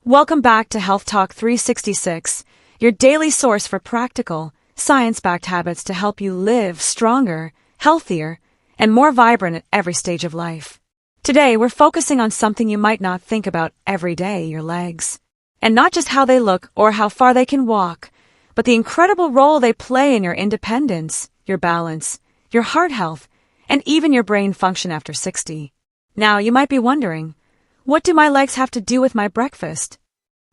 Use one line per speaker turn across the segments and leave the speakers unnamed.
Welcome back to Health Talk 366, your daily source for practical, science-backed habits to help you live stronger, healthier, and more vibrant at every stage of life. Today, we're focusing on something you might not think about every day, your legs. And not just how they look or how far they can walk, but the incredible role they play in your independence, your balance, your heart health, and even your brain function after 60. Now, you might be wondering, what do my legs have to do with my breakfast?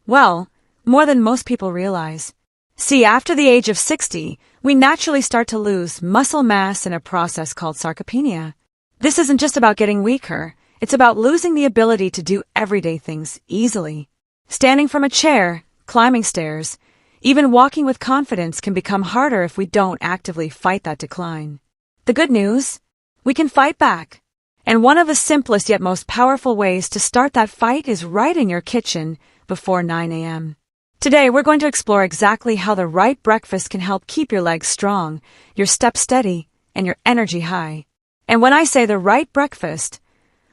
Well, more than most people realize. See, after the age of 60, we naturally start to lose muscle mass in a process called sarcopenia. This isn't just about getting weaker, it's about losing the ability to do everyday things easily. Standing from a chair, climbing stairs, even walking with confidence can become harder if we don't actively fight that decline. The good news? We can fight back. And one of the simplest yet most powerful ways to start that fight is right in your kitchen before 9 a.m. Today, we're going to explore exactly how the right breakfast can help keep your legs strong, your steps steady, and your energy high. And when I say the right breakfast,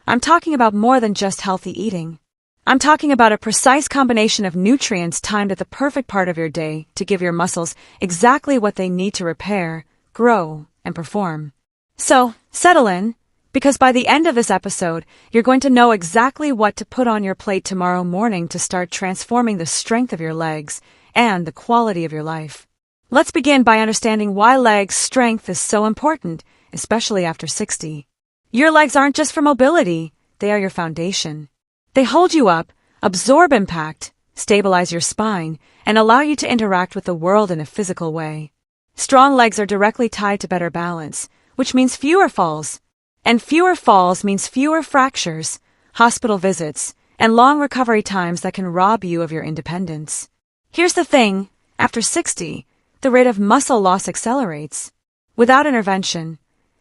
I'm talking about more than just healthy eating. I'm talking about a precise combination of nutrients timed at the perfect part of your day to give your muscles exactly what they need to repair, grow, and perform. So, settle in, because by the end of this episode, you're going to know exactly what to put on your plate tomorrow morning to start transforming the strength of your legs and the quality of your life. Let's begin by understanding why leg strength is so important, especially after 60. Your legs aren't just for mobility, they are your foundation. They hold you up, absorb impact, stabilize your spine, and allow you to interact with the world in a physical way. Strong legs are directly tied to better balance, which means fewer falls. And fewer falls means fewer fractures, hospital visits, and long recovery times that can rob you of your independence. Here's the thing, after 60, the rate of muscle loss accelerates. Without intervention,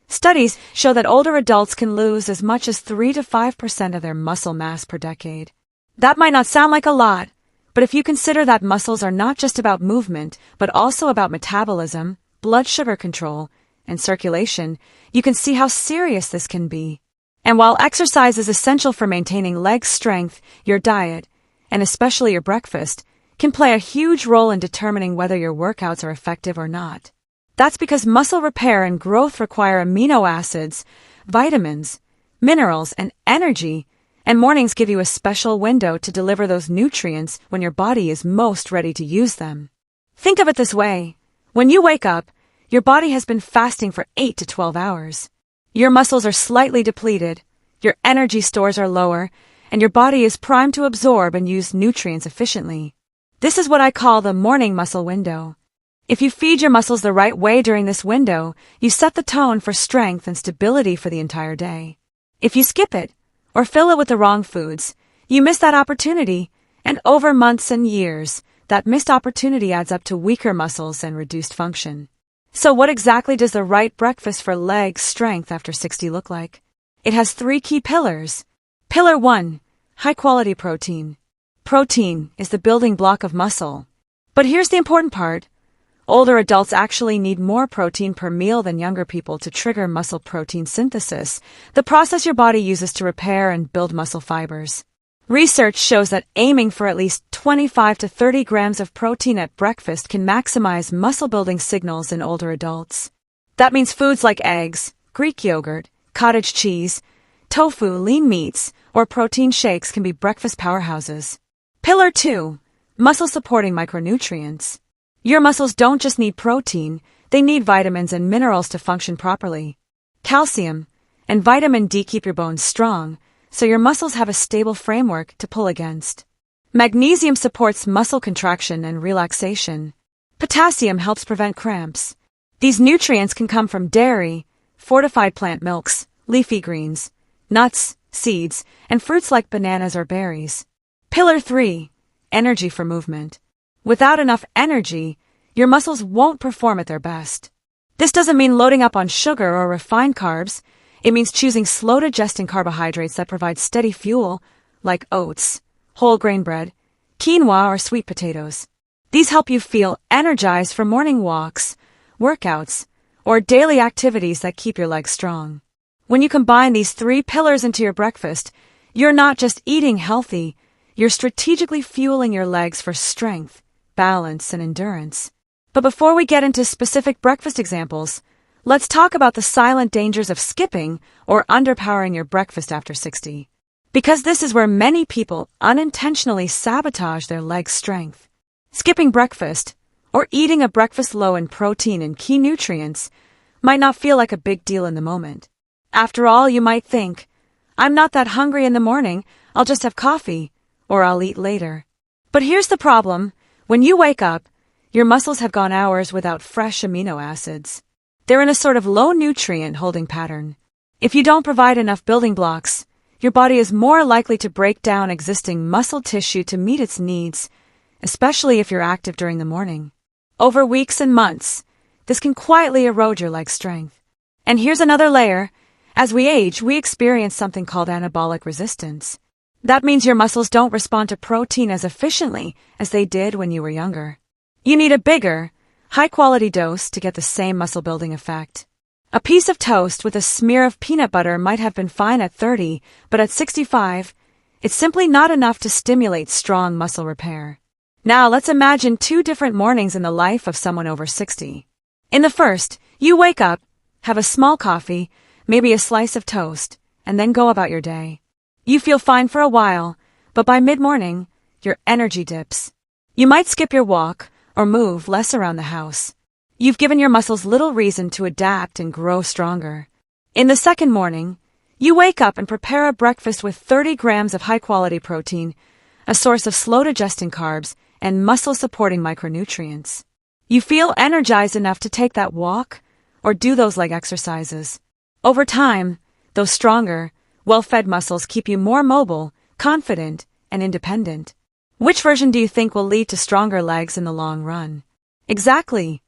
studies show that older adults can lose as much as 3 to 5% of their muscle mass per decade. That might not sound like a lot, but if you consider that muscles are not just about movement, but also about metabolism, blood sugar control, and circulation, you can see how serious this can be. And while exercise is essential for maintaining leg strength, your diet, and especially your breakfast, can play a huge role in determining whether your workouts are effective or not. That's because muscle repair and growth require amino acids, vitamins, minerals, and energy, and mornings give you a special window to deliver those nutrients when your body is most ready to use them. Think of it this way. When you wake up, your body has been fasting for 8 to 12 hours. Your muscles are slightly depleted, your energy stores are lower, and your body is primed to absorb and use nutrients efficiently. This is what I call the morning muscle window. If you feed your muscles the right way during this window, you set the tone for strength and stability for the entire day. If you skip it, or fill it with the wrong foods, you miss that opportunity, and over months and years, that missed opportunity adds up to weaker muscles and reduced function. So what exactly does the right breakfast for leg strength after 60 look like? It has 3 key pillars. Pillar 1, high-quality protein. Protein is the building block of muscle. But here's the important part. Older adults actually need more protein per meal than younger people to trigger muscle protein synthesis, the process your body uses to repair and build muscle fibers. Research shows that aiming for at least 25 to 30 grams of protein at breakfast can maximize muscle-building signals in older adults. That means foods like eggs, Greek yogurt, cottage cheese, tofu, lean meats, or protein shakes can be breakfast powerhouses. Pillar 2, muscle-supporting micronutrients. Your muscles don't just need protein, they need vitamins and minerals to function properly. Calcium and vitamin D keep your bones strong, so your muscles have a stable framework to pull against. Magnesium supports muscle contraction and relaxation. Potassium helps prevent cramps. These nutrients can come from dairy, fortified plant milks, leafy greens, nuts, seeds, and fruits like bananas or berries. Pillar 3, energy for movement. Without enough energy, your muscles won't perform at their best. This doesn't mean loading up on sugar or refined carbs. It means choosing slow-digesting carbohydrates that provide steady fuel, like oats, whole grain bread, quinoa, or sweet potatoes. These help you feel energized for morning walks, workouts, or daily activities that keep your legs strong. When you combine these 3 pillars into your breakfast, you're not just eating healthy, you're strategically fueling your legs for strength, balance, and endurance. But before we get into specific breakfast examples, let's talk about the silent dangers of skipping or underpowering your breakfast after 60. Because this is where many people unintentionally sabotage their leg strength. Skipping breakfast, or eating a breakfast low in protein and key nutrients, might not feel like a big deal in the moment. After all, you might think, I'm not that hungry in the morning, I'll just have coffee, or I'll eat later. But here's the problem. When you wake up, your muscles have gone hours without fresh amino acids. They're in a sort of low nutrient holding pattern. If you don't provide enough building blocks, your body is more likely to break down existing muscle tissue to meet its needs, especially if you're active during the morning. Over weeks and months, this can quietly erode your leg strength. And here's another layer. As we age, we experience something called anabolic resistance. That means your muscles don't respond to protein as efficiently as they did when you were younger. You need a bigger, high-quality dose to get the same muscle-building effect. A piece of toast with a smear of peanut butter might have been fine at 30, but at 65, it's simply not enough to stimulate strong muscle repair. Now let's imagine two different mornings in the life of someone over 60. In the first, you wake up, have a small coffee, maybe a slice of toast, and then go about your day. You feel fine for a while, but by mid-morning, your energy dips. You might skip your walk or move less around the house. You've given your muscles little reason to adapt and grow stronger. In the second morning, you wake up and prepare a breakfast with 30 grams of high-quality protein, a source of slow-digesting carbs, and muscle-supporting micronutrients. You feel energized enough to take that walk or do those leg exercises. Over time, those stronger, well-fed muscles keep you more mobile, confident, and independent. Which version do you think will lead to stronger legs in the long run? Exactly.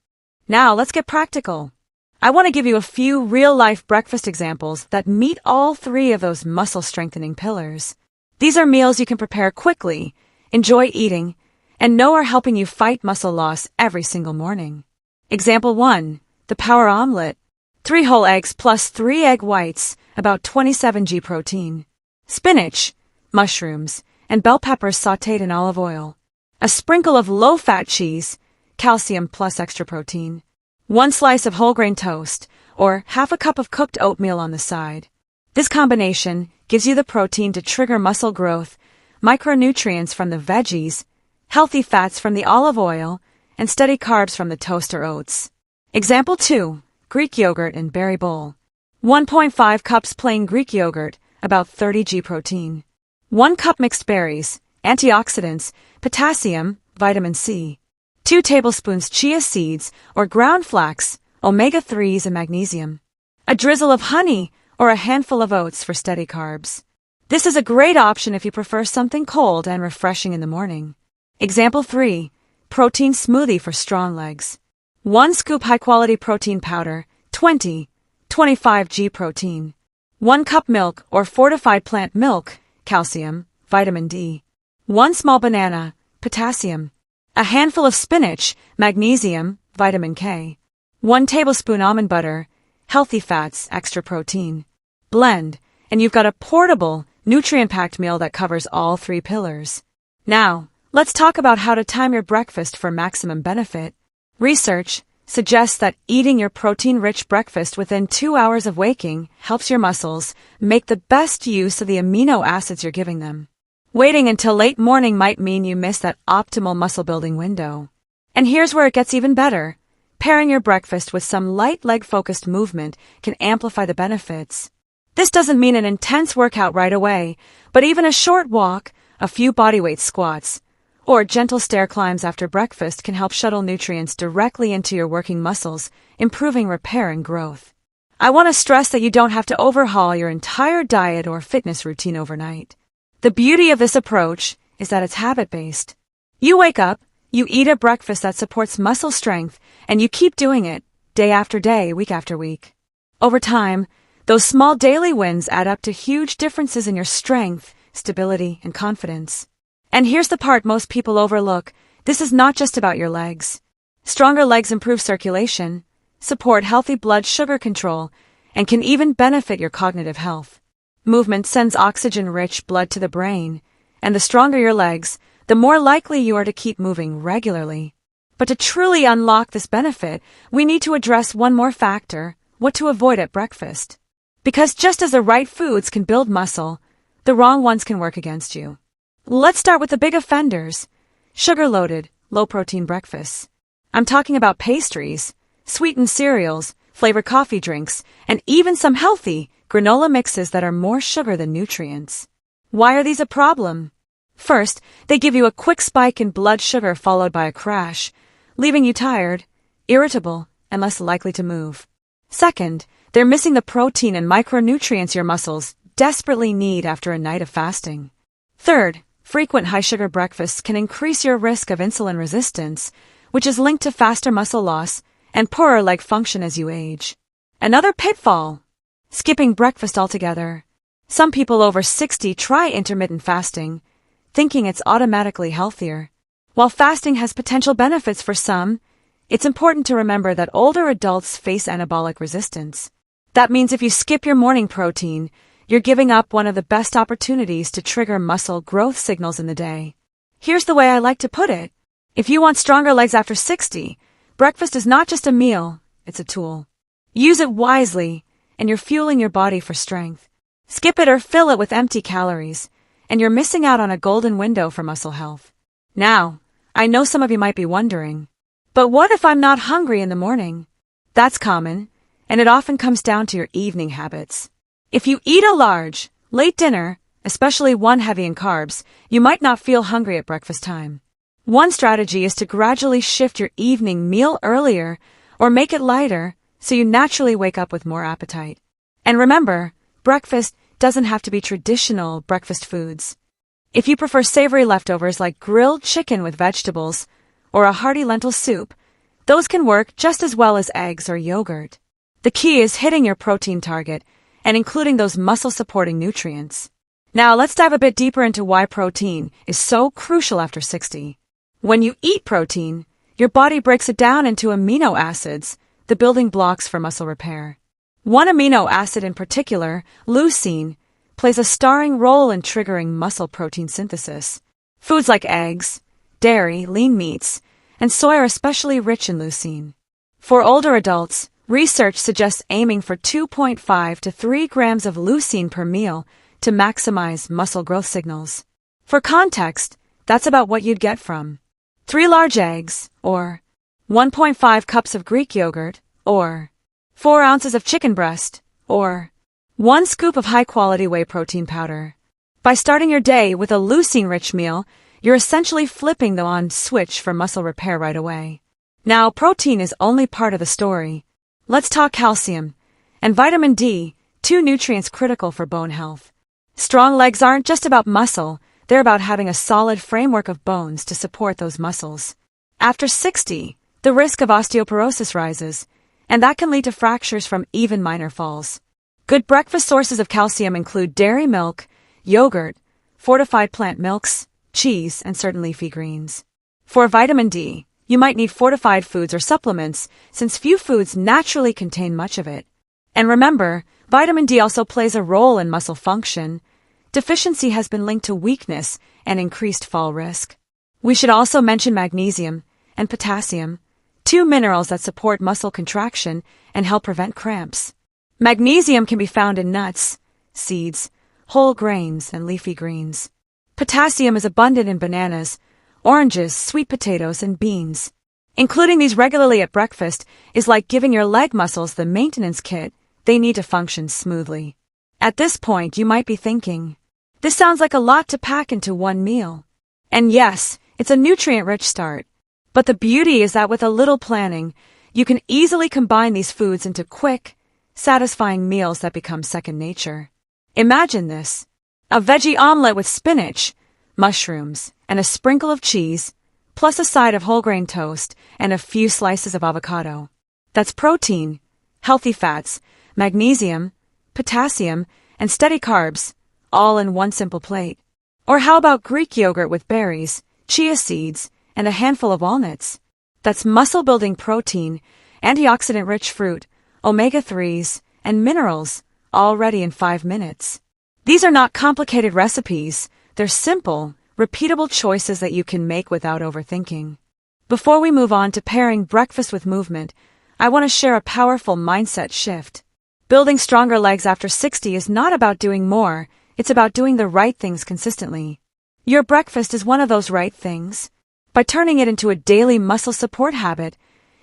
Now let's get practical. I want to give you a few real-life breakfast examples that meet all three of those muscle-strengthening pillars. These are meals you can prepare quickly, enjoy eating, and know are helping you fight muscle loss every single morning. Example 1. The Power Omelet. 3 whole eggs plus 3 egg whites, about 27 g protein. Spinach, mushrooms, and bell peppers sautéed in olive oil. A sprinkle of low-fat cheese, calcium plus extra protein. 1 slice of whole grain toast, or half a cup of cooked oatmeal on the side. This combination gives you the protein to trigger muscle growth, micronutrients from the veggies, healthy fats from the olive oil, and steady carbs from the toast or oats. Example 2. Greek yogurt and berry bowl. 1.5 cups plain Greek yogurt, about 30 g protein. 1 cup mixed berries, antioxidants, potassium, vitamin C. 2 tablespoons chia seeds or ground flax, omega-3s and magnesium. A drizzle of honey or a handful of oats for steady carbs. This is a great option if you prefer something cold and refreshing in the morning. Example 3. Protein smoothie for strong legs. 1 scoop high-quality protein powder, 25 g protein. 1 cup milk or fortified plant milk, calcium, vitamin D. 1 small banana, potassium. A handful of spinach, magnesium, vitamin K. 1 tablespoon almond butter, healthy fats, extra protein. Blend, and you've got a portable, nutrient-packed meal that covers all 3 pillars. Now, let's talk about how to time your breakfast for maximum benefit. Research suggests that eating your protein-rich breakfast within 2 hours of waking helps your muscles make the best use of the amino acids you're giving them. Waiting until late morning might mean you miss that optimal muscle-building window. And here's where it gets even better. Pairing your breakfast with some light leg-focused movement can amplify the benefits. This doesn't mean an intense workout right away, but even a short walk, a few bodyweight squats, or gentle stair climbs after breakfast can help shuttle nutrients directly into your working muscles, improving repair and growth. I want to stress that you don't have to overhaul your entire diet or fitness routine overnight. The beauty of this approach is that it's habit-based. You wake up, you eat a breakfast that supports muscle strength, and you keep doing it, day after day, week after week. Over time, those small daily wins add up to huge differences in your strength, stability, and confidence. And here's the part most people overlook. This is not just about your legs. Stronger legs improve circulation, support healthy blood sugar control, and can even benefit your cognitive health. Movement sends oxygen-rich blood to the brain, And the stronger your legs, the more likely you are to keep moving regularly. But to truly unlock this benefit, we need to address one more factor: what to avoid at breakfast. Because just as the right foods can build muscle, the wrong ones can work against you. Let's start with the big offenders: sugar-loaded, low-protein breakfasts. I'm talking about pastries, sweetened cereals, flavored coffee drinks, and even some healthy granola mixes that are more sugar than nutrients. Why are these a problem? First, they give you a quick spike in blood sugar followed by a crash, leaving you tired, irritable, and less likely to move. Second, they're missing the protein and micronutrients your muscles desperately need after a night of fasting. Third, frequent high-sugar breakfasts can increase your risk of insulin resistance, which is linked to faster muscle loss and poorer leg function as you age. Another pitfall: skipping breakfast altogether. Some people over 60 try intermittent fasting, thinking it's automatically healthier. While fasting has potential benefits for some, it's important to remember that older adults face anabolic resistance. That means if you skip your morning protein, you're giving up one of the best opportunities to trigger muscle growth signals in the day. Here's the way I like to put it: if you want stronger legs after 60, breakfast is not just a meal, it's a tool. Use it wisely, and you're fueling your body for strength. Skip it or fill it with empty calories, and you're missing out on a golden window for muscle health. Now, I know some of you might be wondering, but what if I'm not hungry in the morning? That's common, and it often comes down to your evening habits. If you eat a large, late dinner, especially one heavy in carbs, you might not feel hungry at breakfast time. One strategy is to gradually shift your evening meal earlier or make it lighter so you naturally wake up with more appetite. And remember, breakfast doesn't have to be traditional breakfast foods. If you prefer savory leftovers like grilled chicken with vegetables or a hearty lentil soup, those can work just as well as eggs or yogurt. The key is hitting your protein target and including those muscle-supporting nutrients. Now let's dive a bit deeper into why protein is so crucial after 60. When you eat protein, your body breaks it down into amino acids, the building blocks for muscle repair. One amino acid in particular, leucine, plays a starring role in triggering muscle protein synthesis. Foods like eggs, dairy, lean meats, and soy are especially rich in leucine. For older adults, research suggests aiming for 2.5 to 3 grams of leucine per meal to maximize muscle growth signals. For context, that's about what you'd get from 3 large eggs, or 1.5 cups of Greek yogurt, or 4 ounces of chicken breast, or 1 scoop of high-quality whey protein powder. By starting your day with a leucine-rich meal, you're essentially flipping the on switch for muscle repair right away. Now, protein is only part of the story. Let's talk calcium and vitamin D, 2 nutrients critical for bone health. Strong legs aren't just about muscle, they're about having a solid framework of bones to support those muscles. After 60, the risk of osteoporosis rises, and that can lead to fractures from even minor falls. Good breakfast sources of calcium include dairy milk, yogurt, fortified plant milks, cheese, and certain leafy greens. For vitamin D, you might need fortified foods or supplements, since few foods naturally contain much of it. And remember, vitamin D also plays a role in muscle function. Deficiency has been linked to weakness and increased fall risk. We should also mention magnesium and potassium, 2 minerals that support muscle contraction and help prevent cramps. Magnesium can be found in nuts, seeds, whole grains, and leafy greens. Potassium is abundant in bananas, oranges, sweet potatoes, and beans. Including these regularly at breakfast is like giving your leg muscles the maintenance kit they need to function smoothly. At this point, you might be thinking, this sounds like a lot to pack into one meal. And yes, it's a nutrient-rich start. But the beauty is that with a little planning, you can easily combine these foods into quick, satisfying meals that become second nature. Imagine this: a veggie omelet with spinach, mushrooms, and a sprinkle of cheese, plus a side of whole grain toast and a few slices of avocado. That's protein, healthy fats, magnesium, potassium, and steady carbs, all in one simple plate. Or how about Greek yogurt with berries, chia seeds, and a handful of walnuts? That's muscle-building protein, antioxidant-rich fruit, omega-3s, and minerals, all ready in 5 minutes. These are not complicated recipes, they're simple, repeatable choices that you can make without overthinking. Before we move on to pairing breakfast with movement, I want to share a powerful mindset shift. Building stronger legs after 60 is not about doing more, it's about doing the right things consistently. Your breakfast is one of those right things. By turning it into a daily muscle support habit,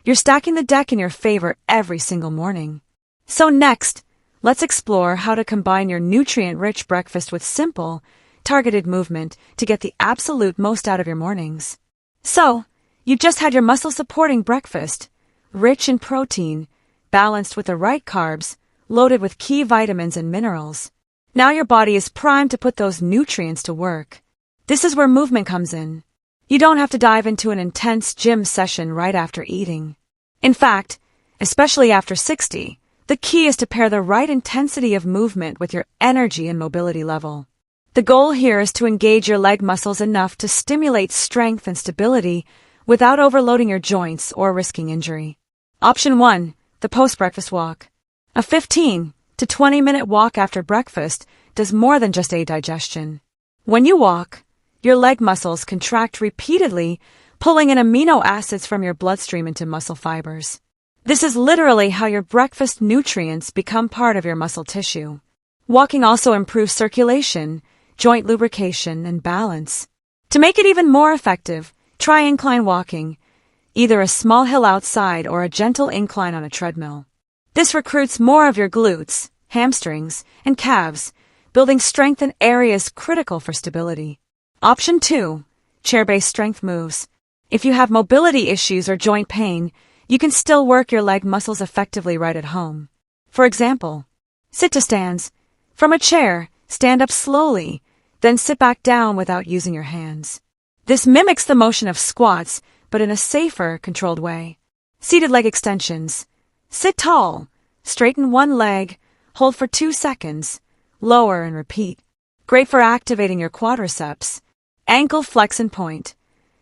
you're stacking the deck in your favor every single morning. So next, let's explore how to combine your nutrient-rich breakfast with simple, targeted movement to get the absolute most out of your mornings. So, you've just had your muscle-supporting breakfast, rich in protein, balanced with the right carbs, loaded with key vitamins and minerals. Now your body is primed to put those nutrients to work. This is where movement comes in. You don't have to dive into an intense gym session right after eating. In fact, especially after 60, the key is to pair the right intensity of movement with your energy and mobility level. The goal here is to engage your leg muscles enough to stimulate strength and stability without overloading your joints or risking injury. Option 1, the post-breakfast walk. A 15 to 20-minute walk after breakfast does more than just aid digestion. When you walk, your leg muscles contract repeatedly, pulling in amino acids from your bloodstream into muscle fibers. This is literally how your breakfast nutrients become part of your muscle tissue. Walking also improves circulation, joint lubrication, and balance. To make it even more effective, try incline walking, either a small hill outside or a gentle incline on a treadmill. This recruits more of your glutes, hamstrings, and calves, building strength in areas critical for stability. Option 2, chair-based strength moves. If you have mobility issues or joint pain, you can still work your leg muscles effectively right at home. For example, sit-to stands. From a chair, stand up slowly, then sit back down without using your hands. This mimics the motion of squats, but in a safer, controlled way. Seated leg extensions. Sit tall, straighten one leg, hold for 2 seconds, lower and repeat. Great for activating your quadriceps. Ankle flex and point.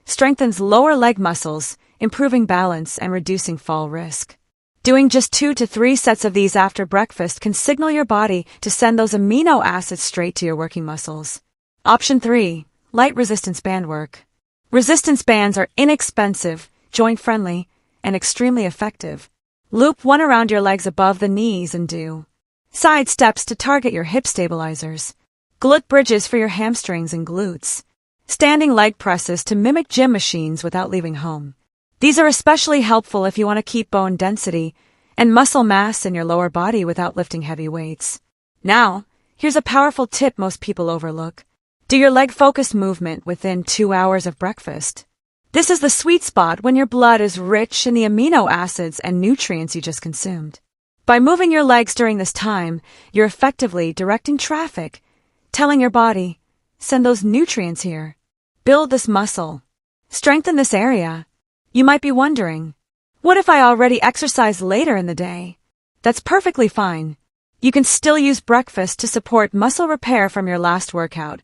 Strengthens lower leg muscles, improving balance and reducing fall risk. Doing just 2 to 3 sets of these after breakfast can signal your body to send those amino acids straight to your working muscles. Option 3, light resistance band work. Resistance bands are inexpensive, joint-friendly, and extremely effective. Loop one around your legs above the knees and do side steps to target your hip stabilizers. Glute bridges for your hamstrings and glutes. Standing leg presses to mimic gym machines without leaving home. These are especially helpful if you want to keep bone density and muscle mass in your lower body without lifting heavy weights. Now, here's a powerful tip most people overlook. Do your leg-focused movement within 2 hours of breakfast. This is the sweet spot when your blood is rich in the amino acids and nutrients you just consumed. By moving your legs during this time, you're effectively directing traffic, telling your body, send those nutrients here. Build this muscle. Strengthen this area. You might be wondering, what if I already exercise later in the day? That's perfectly fine. You can still use breakfast to support muscle repair from your last workout,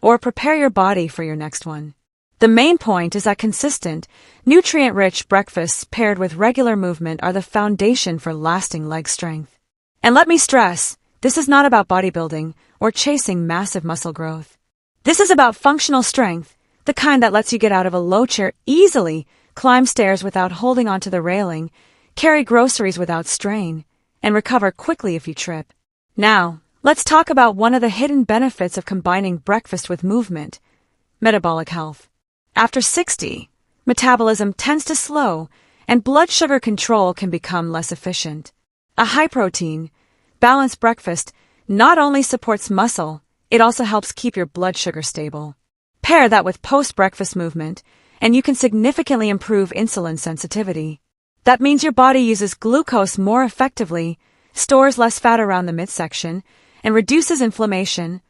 or prepare your body for your next one. The main point is that consistent, nutrient-rich breakfasts paired with regular movement are the foundation for lasting leg strength. And let me stress, this is not about bodybuilding or chasing massive muscle growth. This is about functional strength, the kind that lets you get out of a low chair easily, climb stairs without holding onto the railing, carry groceries without strain, and recover quickly if you trip. Now, let's talk about one of the hidden benefits of combining breakfast with movement: metabolic health. After 60, metabolism tends to slow, and blood sugar control can become less efficient. A high-protein, balanced breakfast not only supports muscle, it also helps keep your blood sugar stable. Pair that with post-breakfast movement, and you can significantly improve insulin sensitivity. That means your body uses glucose more effectively, stores less fat around the midsection, and reduces inflammation,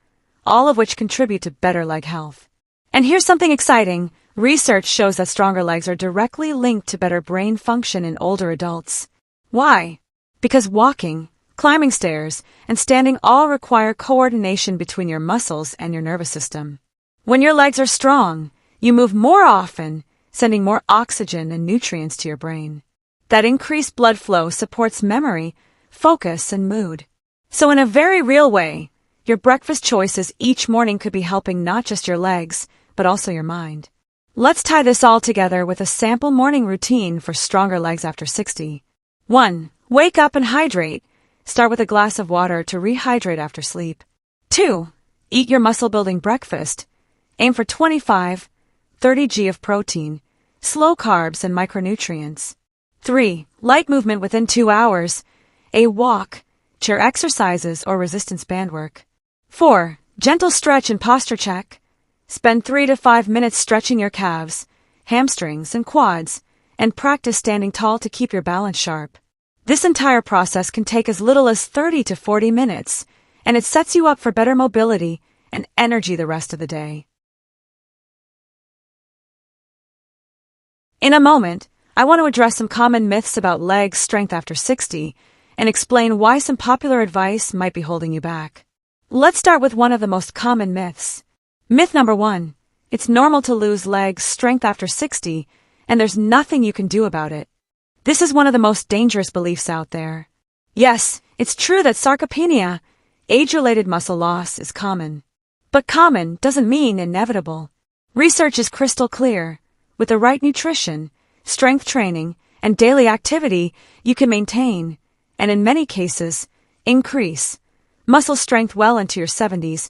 all of which contribute to better leg health. And here's something exciting. Research shows that stronger legs are directly linked to better brain function in older adults. Why? Because walking, climbing stairs, and standing all require coordination between your muscles and your nervous system. When your legs are strong, you move more often, sending more oxygen and nutrients to your brain. That increased blood flow supports memory, focus, and mood. So in a very real way, Your breakfast choices each morning could be helping not just your legs, but also your mind. Let's tie this all together with a sample morning routine for stronger legs after 60. 1. Wake up and hydrate. Start with a glass of water to rehydrate after sleep. 2. Eat your muscle-building breakfast. Aim for 25-30 g of protein, slow carbs, and micronutrients. 3. Light movement within 2 hours. A walk, chair exercises, or resistance band work. 4. Gentle stretch and posture check. Spend 3 to 5 minutes stretching your calves, hamstrings, and quads, and practice standing tall to keep your balance sharp. This entire process can take as little as 30 to 40 minutes, and it sets you up for better mobility and energy the rest of the day. In a moment, I want to address some common myths about leg strength after 60 and explain why some popular advice might be holding you back. Let's start with one of the most common myths. Myth number 1. It's normal to lose leg strength after 60, and there's nothing you can do about it. This is one of the most dangerous beliefs out there. Yes, it's true that sarcopenia, age-related muscle loss, is common. But common doesn't mean inevitable. Research is crystal clear. With the right nutrition, strength training, and daily activity, you can maintain, and in many cases, increase, muscle strength well into your 70s,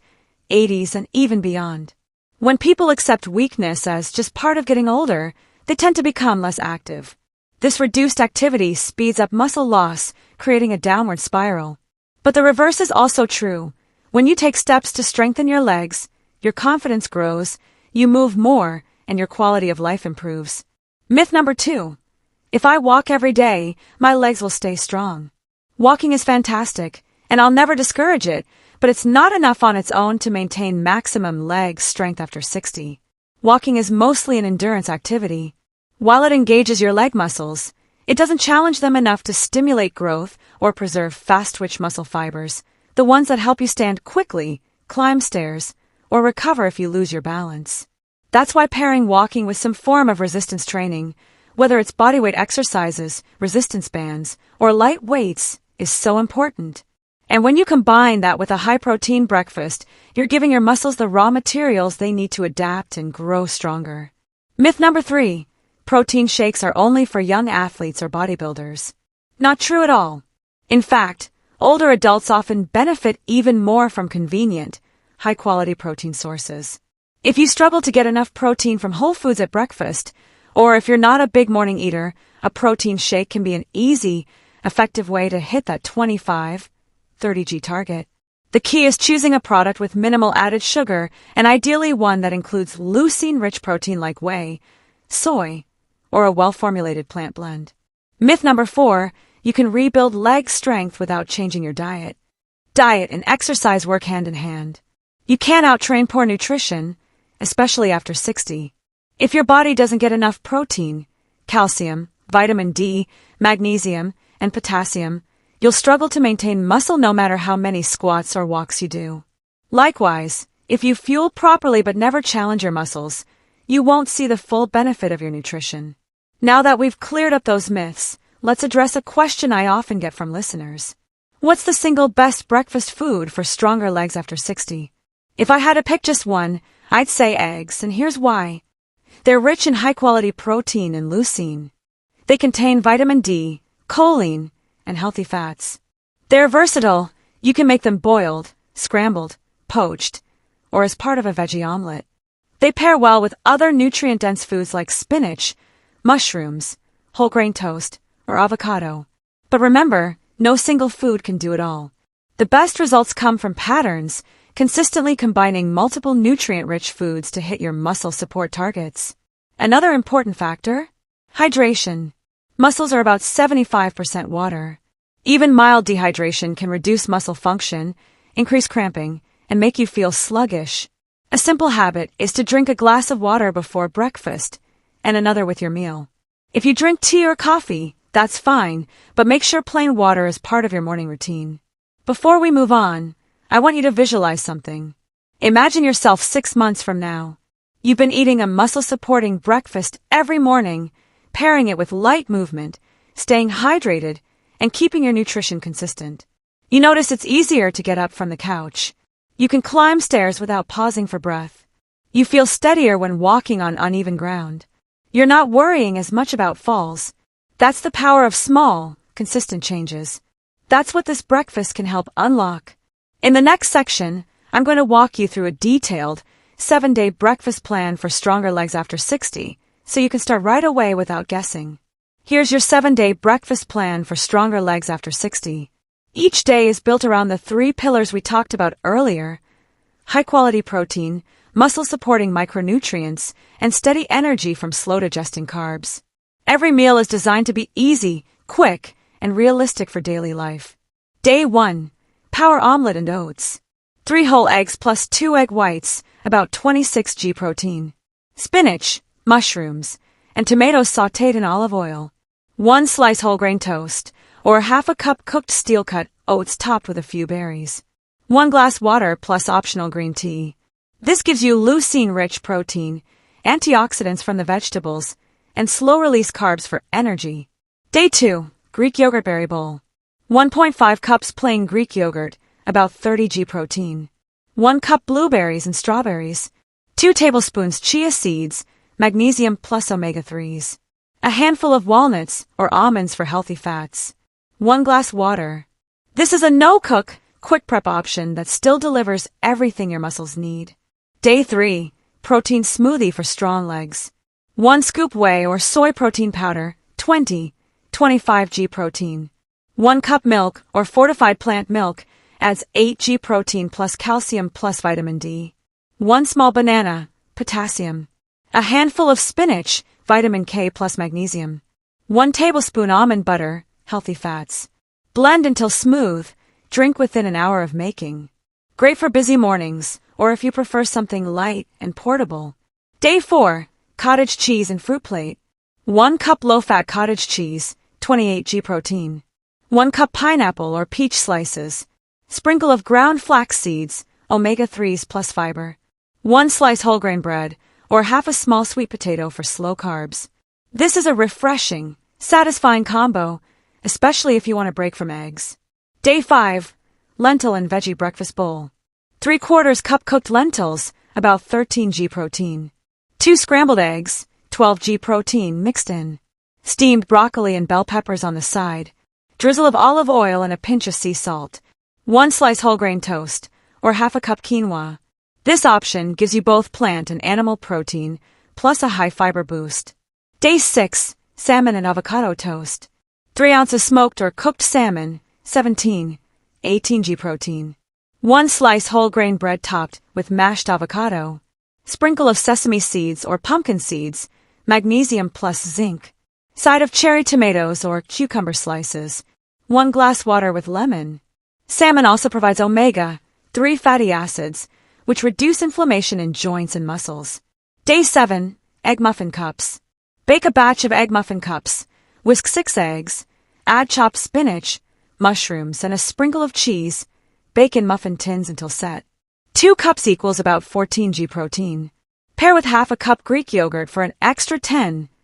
80s, and even beyond. When people accept weakness as just part of getting older, they tend to become less active. This reduced activity speeds up muscle loss, creating a downward spiral. But the reverse is also true. When you take steps to strengthen your legs, your confidence grows, you move more, and your quality of life improves. Myth number 2. If I walk every day, my legs will stay strong. Walking is fantastic, and I'll never discourage it, but it's not enough on its own to maintain maximum leg strength after 60. Walking is mostly an endurance activity. While it engages your leg muscles, it doesn't challenge them enough to stimulate growth or preserve fast-twitch muscle fibers, the ones that help you stand quickly, climb stairs, or recover if you lose your balance. That's why pairing walking with some form of resistance training, whether it's bodyweight exercises, resistance bands, or light weights, is so important. And when you combine that with a high-protein breakfast, you're giving your muscles the raw materials they need to adapt and grow stronger. Myth number 3. Protein shakes are only for young athletes or bodybuilders. Not true at all. In fact, older adults often benefit even more from convenient, high-quality protein sources. If you struggle to get enough protein from whole foods at breakfast, or if you're not a big morning eater, a protein shake can be an easy, effective way to hit that 25-30 g target. The key is choosing a product with minimal added sugar and ideally one that includes leucine-rich protein like whey, soy, or a well-formulated plant blend. Myth number 4. You can rebuild leg strength without changing your diet. Diet and exercise work hand in hand. You can't out-train poor nutrition, especially after 60. If your body doesn't get enough protein, calcium, vitamin D, magnesium, and potassium, you'll struggle to maintain muscle no matter how many squats or walks you do. Likewise, if you fuel properly but never challenge your muscles, you won't see the full benefit of your nutrition. Now that we've cleared up those myths, let's address a question I often get from listeners. What's the single best breakfast food for stronger legs after 60? If I had to pick just one, I'd say eggs, and here's why. They're rich in high-quality protein and leucine. They contain vitamin D, choline, and healthy fats. They're versatile. You can make them boiled, scrambled, poached, or as part of a veggie omelet. They pair well with other nutrient-dense foods like spinach, mushrooms, whole grain toast, or avocado. But remember, no single food can do it all. The best results come from patterns, consistently combining multiple nutrient-rich foods to hit your muscle support targets. Another important factor? Hydration. Muscles are about 75% water. Even mild dehydration can reduce muscle function, increase cramping, and make you feel sluggish. A simple habit is to drink a glass of water before breakfast and another with your meal. If you drink tea or coffee, that's fine, but make sure plain water is part of your morning routine. Before we move on, I want you to visualize something. Imagine yourself 6 months from now. You've been eating a muscle-supporting breakfast every morning, pairing it with light movement, staying hydrated, and keeping your nutrition consistent. You notice it's easier to get up from the couch. You can climb stairs without pausing for breath. You feel steadier when walking on uneven ground. You're not worrying as much about falls. That's the power of small, consistent changes. That's what this breakfast can help unlock. In the next section, I'm going to walk you through a detailed 7-day breakfast plan for stronger legs after 60, so you can start right away without guessing. Here's your 7-day breakfast plan for stronger legs after 60. Each day is built around the 3 pillars we talked about earlier: high-quality protein, muscle-supporting micronutrients, and steady energy from slow-digesting carbs. Every meal is designed to be easy, quick, and realistic for daily life. Day 1. Power omelet and oats. 3 whole eggs plus 2 egg whites, about 26 g protein. Spinach, mushrooms, and tomatoes sautéed in olive oil. 1 slice whole grain toast, or half a cup cooked steel-cut oats topped with a few berries. 1 glass water plus optional green tea. This gives you leucine-rich protein, antioxidants from the vegetables, and slow-release carbs for energy. Day 2. Greek yogurt berry bowl. 1.5 cups plain Greek yogurt, about 30 g protein. 1 cup blueberries and strawberries. 2 tablespoons chia seeds, magnesium plus omega-3s. A handful of walnuts or almonds for healthy fats. 1 glass water. This is a no-cook, quick prep option that still delivers everything your muscles need. Day 3. Protein smoothie for strong legs. 1 scoop whey or soy protein powder, 25 g protein. 1 cup milk or fortified plant milk adds 8 g protein plus calcium plus vitamin D. 1 small banana, potassium. A handful of spinach, vitamin K plus magnesium. 1 tablespoon almond butter, healthy fats. Blend until smooth. Drink within an hour of making. Great for busy mornings, or if you prefer something light and portable. Day 4. Cottage cheese and fruit plate. 1 cup low-fat cottage cheese, 28 g protein. 1 cup pineapple or peach slices. Sprinkle of ground flax seeds, omega-3s plus fiber. 1 slice whole grain bread, or half a small sweet potato for slow carbs. This is a refreshing, satisfying combo, especially if you want a break from eggs. Day 5. Lentil and veggie breakfast bowl. 3/4 cup cooked lentils, about 13 g protein. 2 scrambled eggs, 12 g protein mixed in. Steamed broccoli and bell peppers on the side. Drizzle of olive oil and a pinch of sea salt. 1 slice whole grain toast, or half a cup quinoa. This option gives you both plant and animal protein, plus a high fiber boost. Day 6. Salmon and avocado toast. 3 ounces smoked or cooked salmon, 18 g protein. 1 slice whole grain bread topped with mashed avocado. Sprinkle of sesame seeds or pumpkin seeds, magnesium plus zinc. Side of cherry tomatoes or cucumber slices. 1 glass water with lemon. Salmon also provides omega-3 fatty acids, which reduce inflammation in joints and muscles. Day 7. Egg muffin cups. Bake a batch of egg muffin cups. Whisk 6 eggs. Add chopped spinach, mushrooms, and a sprinkle of cheese. Bake in muffin tins until set. 2 cups equals about 14 g protein. Pair with half a cup Greek yogurt for an extra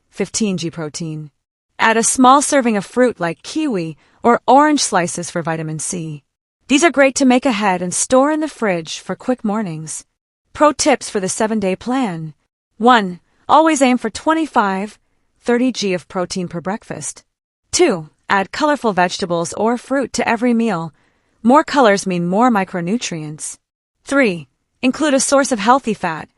15 g protein. Add a small serving of fruit like kiwi or orange slices for vitamin C. These are great to make ahead and store in the fridge for quick mornings. Pro tips for the 7-day plan. 1. Always aim for 25-30 g of protein per breakfast. 2. Add colorful vegetables or fruit to every meal. More colors mean more micronutrients. 3. Include a source of healthy fat,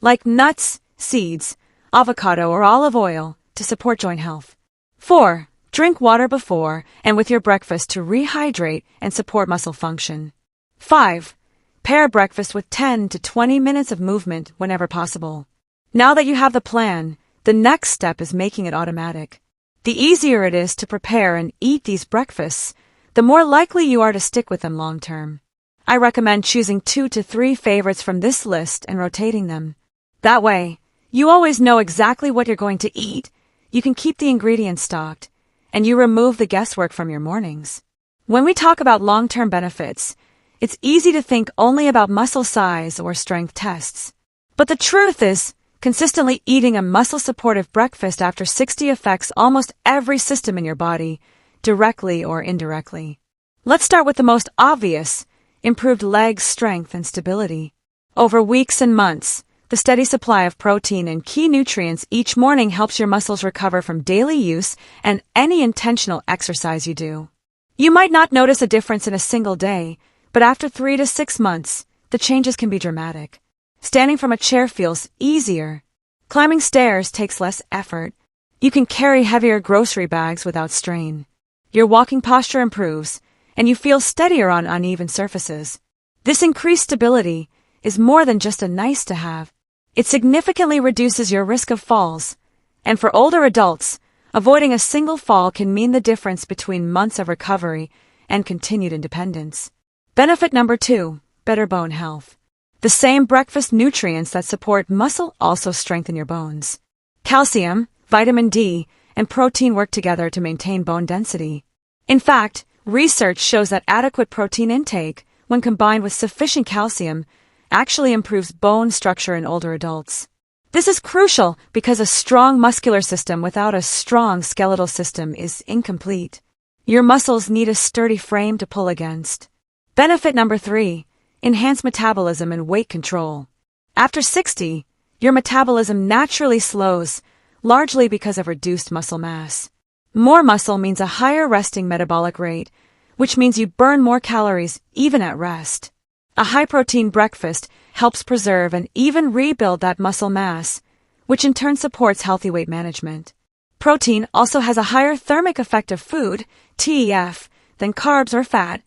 like nuts, seeds, avocado, or olive oil, to support joint health. 4. Drink water before and with your breakfast to rehydrate and support muscle function. 5. Pair breakfast with 10 to 20 minutes of movement whenever possible. Now that you have the plan, the next step is making it automatic. The easier it is to prepare and eat these breakfasts, the more likely you are to stick with them long term. I recommend choosing 2 to 3 favorites from this list and rotating them. That way, you always know exactly what you're going to eat, you can keep the ingredients stocked, and you remove the guesswork from your mornings. When we talk about long-term benefits, it's easy to think only about muscle size or strength tests. But the truth is, consistently eating a muscle-supportive breakfast after 60 affects almost every system in your body, directly or indirectly. Let's start with the most obvious, improved leg strength and stability. Over weeks and months, the steady supply of protein and key nutrients each morning helps your muscles recover from daily use and any intentional exercise you do. You might not notice a difference in a single day, but after 3 to 6 months, the changes can be dramatic. Standing from a chair feels easier. Climbing stairs takes less effort. You can carry heavier grocery bags without strain. Your walking posture improves, and you feel steadier on uneven surfaces. This increased stability is more than just a nice to have. It significantly reduces your risk of falls. And for older adults, avoiding a single fall can mean the difference between months of recovery and continued independence. Benefit number 2, better bone health. The same breakfast nutrients that support muscle also strengthen your bones. Calcium, vitamin D, and protein work together to maintain bone density. In fact, research shows that adequate protein intake, when combined with sufficient calcium, actually improves bone structure in older adults. This is crucial because a strong muscular system without a strong skeletal system is incomplete. Your muscles need a sturdy frame to pull against. Benefit number 3, enhance metabolism and weight control. After 60, your metabolism naturally slows, largely because of reduced muscle mass. More muscle means a higher resting metabolic rate, which means you burn more calories even at rest. A high-protein breakfast helps preserve and even rebuild that muscle mass, which in turn supports healthy weight management. Protein also has a higher thermic effect of food, TEF, than carbs or fat,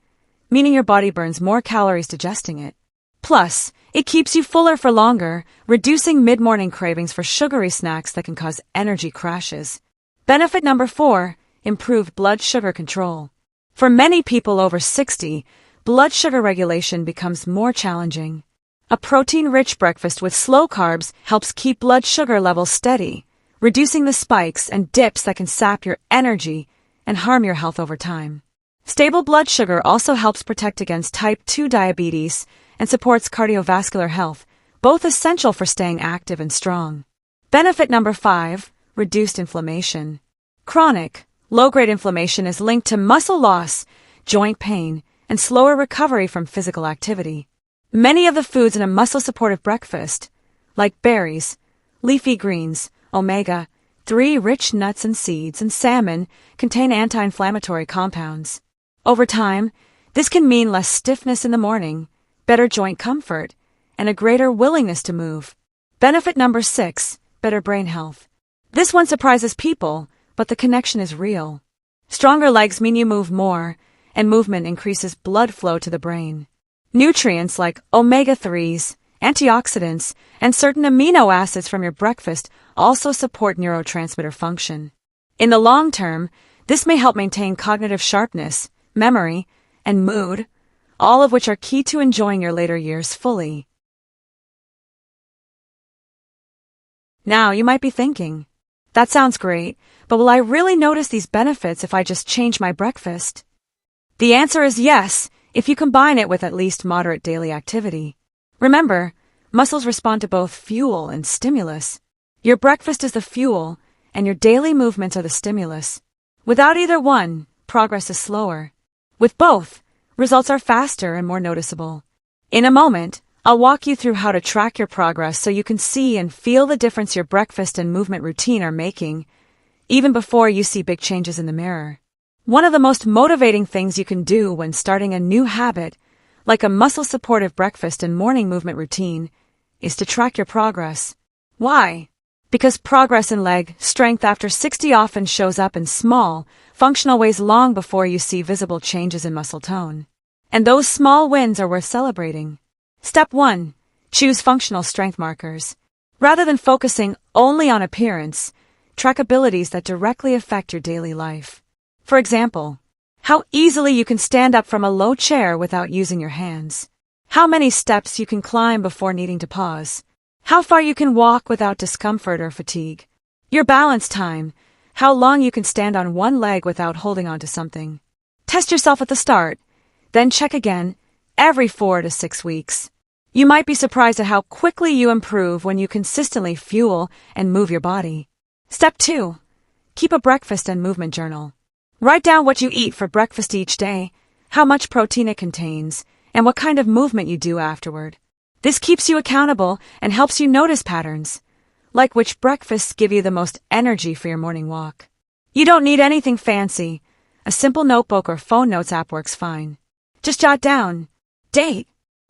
meaning your body burns more calories digesting it. Plus, it keeps you fuller for longer, reducing mid-morning cravings for sugary snacks that can cause energy crashes. Benefit number 4, improved blood sugar control. For many people over 60, blood sugar regulation becomes more challenging. A protein-rich breakfast with slow carbs helps keep blood sugar levels steady, reducing the spikes and dips that can sap your energy and harm your health over time. Stable blood sugar also helps protect against type 2 diabetes and supports cardiovascular health, both essential for staying active and strong. Benefit number 5, reduced inflammation. Chronic, low-grade inflammation is linked to muscle loss, joint pain, and slower recovery from physical activity. Many of the foods in a muscle-supportive breakfast, like berries, leafy greens, omega-3 rich nuts and seeds, and salmon, contain anti-inflammatory compounds. Over time, this can mean less stiffness in the morning, better joint comfort, and a greater willingness to move. Benefit number 6, better brain health. This one surprises people, but the connection is real. Stronger legs mean you move more, and movement increases blood flow to the brain. Nutrients like omega-3s, antioxidants, and certain amino acids from your breakfast also support neurotransmitter function. In the long term, this may help maintain cognitive sharpness, memory, and mood, all of which are key to enjoying your later years fully. Now you might be thinking, that sounds great, but will I really notice these benefits if I just change my breakfast? The answer is yes, if you combine it with at least moderate daily activity. Remember, muscles respond to both fuel and stimulus. Your breakfast is the fuel, and your daily movements are the stimulus. Without either one, progress is slower. With both, results are faster and more noticeable. In a moment, I'll walk you through how to track your progress so you can see and feel the difference your breakfast and movement routine are making, even before you see big changes in the mirror. One of the most motivating things you can do when starting a new habit, like a muscle-supportive breakfast and morning movement routine, is to track your progress. Why? Because progress in leg strength after 60 often shows up in small, functional ways long before you see visible changes in muscle tone. And those small wins are worth celebrating. Step 1. Choose functional strength markers. Rather than focusing only on appearance, track abilities that directly affect your daily life. For example, how easily you can stand up from a low chair without using your hands. How many steps you can climb before needing to pause. How far you can walk without discomfort or fatigue. Your balance time. How long you can stand on one leg without holding onto something. Test yourself at the start, then check again every 4 to 6 weeks. You might be surprised at how quickly you improve when you consistently fuel and move your body. Step 2. Keep a breakfast and movement journal. Write down what you eat for breakfast each day, how much protein it contains, and what kind of movement you do afterward. This keeps you accountable and helps you notice patterns, like which breakfasts give you the most energy for your morning walk. You don't need anything fancy. A simple notebook or phone notes app works fine. Just jot down date,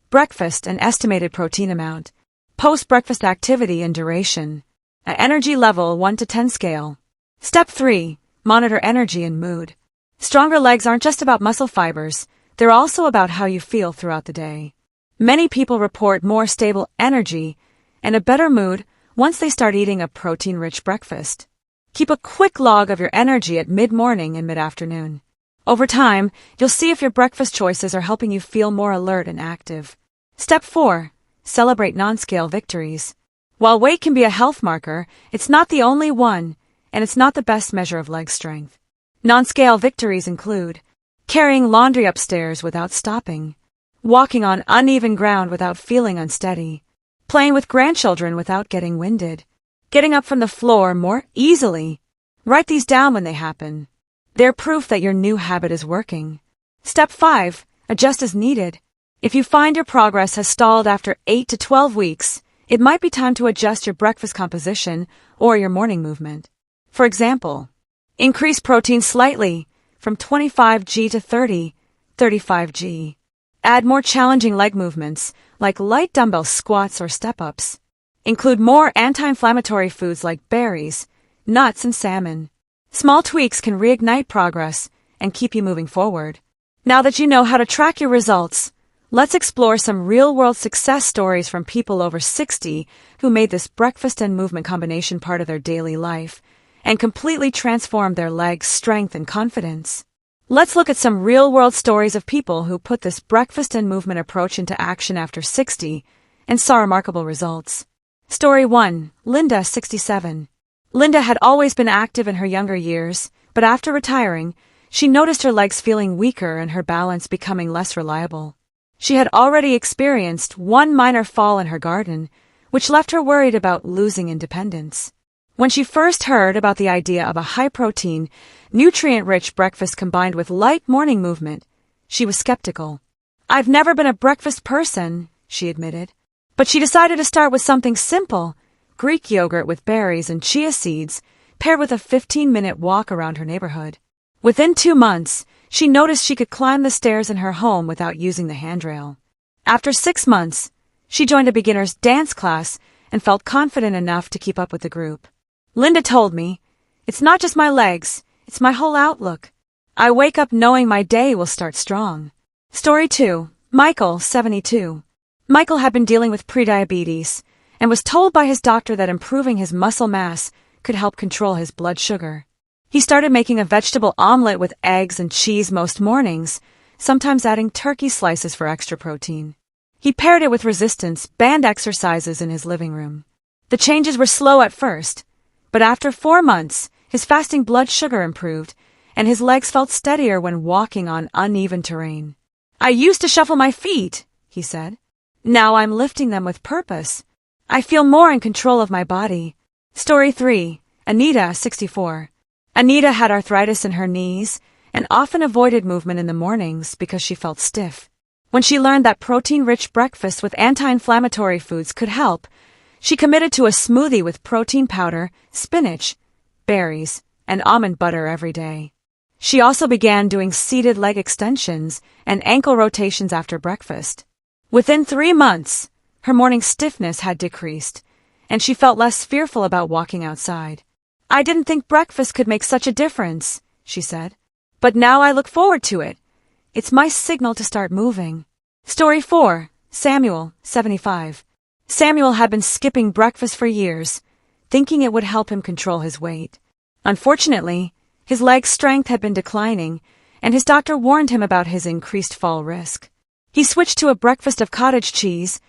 breakfast and estimated protein amount, post-breakfast activity and duration, an energy level 1 to 10 scale. Step 3. Monitor energy and mood. Stronger legs aren't just about muscle fibers, they're also about how you feel throughout the day. Many people report more stable energy and a better mood once they start eating a protein-rich breakfast. Keep a quick log of your energy at mid-morning and mid-afternoon. Over time, you'll see if your breakfast choices are helping you feel more alert and active. Step 4. Celebrate non-scale victories. While weight can be a health marker, it's not the only one, and it's not the best measure of leg strength. Non-scale victories include carrying laundry upstairs without stopping, walking on uneven ground without feeling unsteady, playing with grandchildren without getting winded, getting up from the floor more easily. Write these down when they happen. They're proof that your new habit is working. Step 5. Adjust as needed. If you find your progress has stalled after 8 to 12 weeks, it might be time to adjust your breakfast composition or your morning movement. For example, increase protein slightly from 25g to 35g. Add more challenging leg movements like light dumbbell squats or step-ups. Include more anti-inflammatory foods like berries, nuts, and salmon. Small tweaks can reignite progress and keep you moving forward. Now that you know how to track your results, let's explore some real-world success stories from people over 60 who made this breakfast and movement combination part of their daily life and completely transformed their legs' strength and confidence. Let's look at some real-world stories of people who put this breakfast and movement approach into action after 60 and saw remarkable results. Story 1. Linda, 67. Linda had always been active in her younger years, but after retiring, she noticed her legs feeling weaker and her balance becoming less reliable. She had already experienced one minor fall in her garden, which left her worried about losing independence. When she first heard about the idea of a high-protein, nutrient-rich breakfast combined with light morning movement, she was skeptical. "I've never been a breakfast person," she admitted. But she decided to start with something simple, Greek yogurt with berries and chia seeds, paired with a 15-minute walk around her neighborhood. Within 2 months, she noticed she could climb the stairs in her home without using the handrail. After 6 months, she joined a beginner's dance class and felt confident enough to keep up with the group. Linda told me, "It's not just my legs, it's my whole outlook. I wake up knowing my day will start strong." Story 2. Michael, 72. Michael had been dealing with prediabetes and was told by his doctor that improving his muscle mass could help control his blood sugar. He started making a vegetable omelet with eggs and cheese most mornings, sometimes adding turkey slices for extra protein. He paired it with resistance band exercises in his living room. The changes were slow at first, but after 4 months, his fasting blood sugar improved, and his legs felt steadier when walking on uneven terrain. "I used to shuffle my feet," he said. "Now I'm lifting them with purpose. I feel more in control of my body." Story 3. Anita, 64. Anita had arthritis in her knees and often avoided movement in the mornings because she felt stiff. When she learned that protein-rich breakfast with anti-inflammatory foods could help, she committed to a smoothie with protein powder, spinach, berries, and almond butter every day. She also began doing seated leg extensions and ankle rotations after breakfast. Within 3 months, her morning stiffness had decreased, and she felt less fearful about walking outside. "I didn't think breakfast could make such a difference," she said. "But now I look forward to it. It's my signal to start moving." Story 4. Samuel, 75. Samuel had been skipping breakfast for years, thinking it would help him control his weight. Unfortunately, his leg strength had been declining, and his doctor warned him about his increased fall risk. He switched to a breakfast of cottage cheese,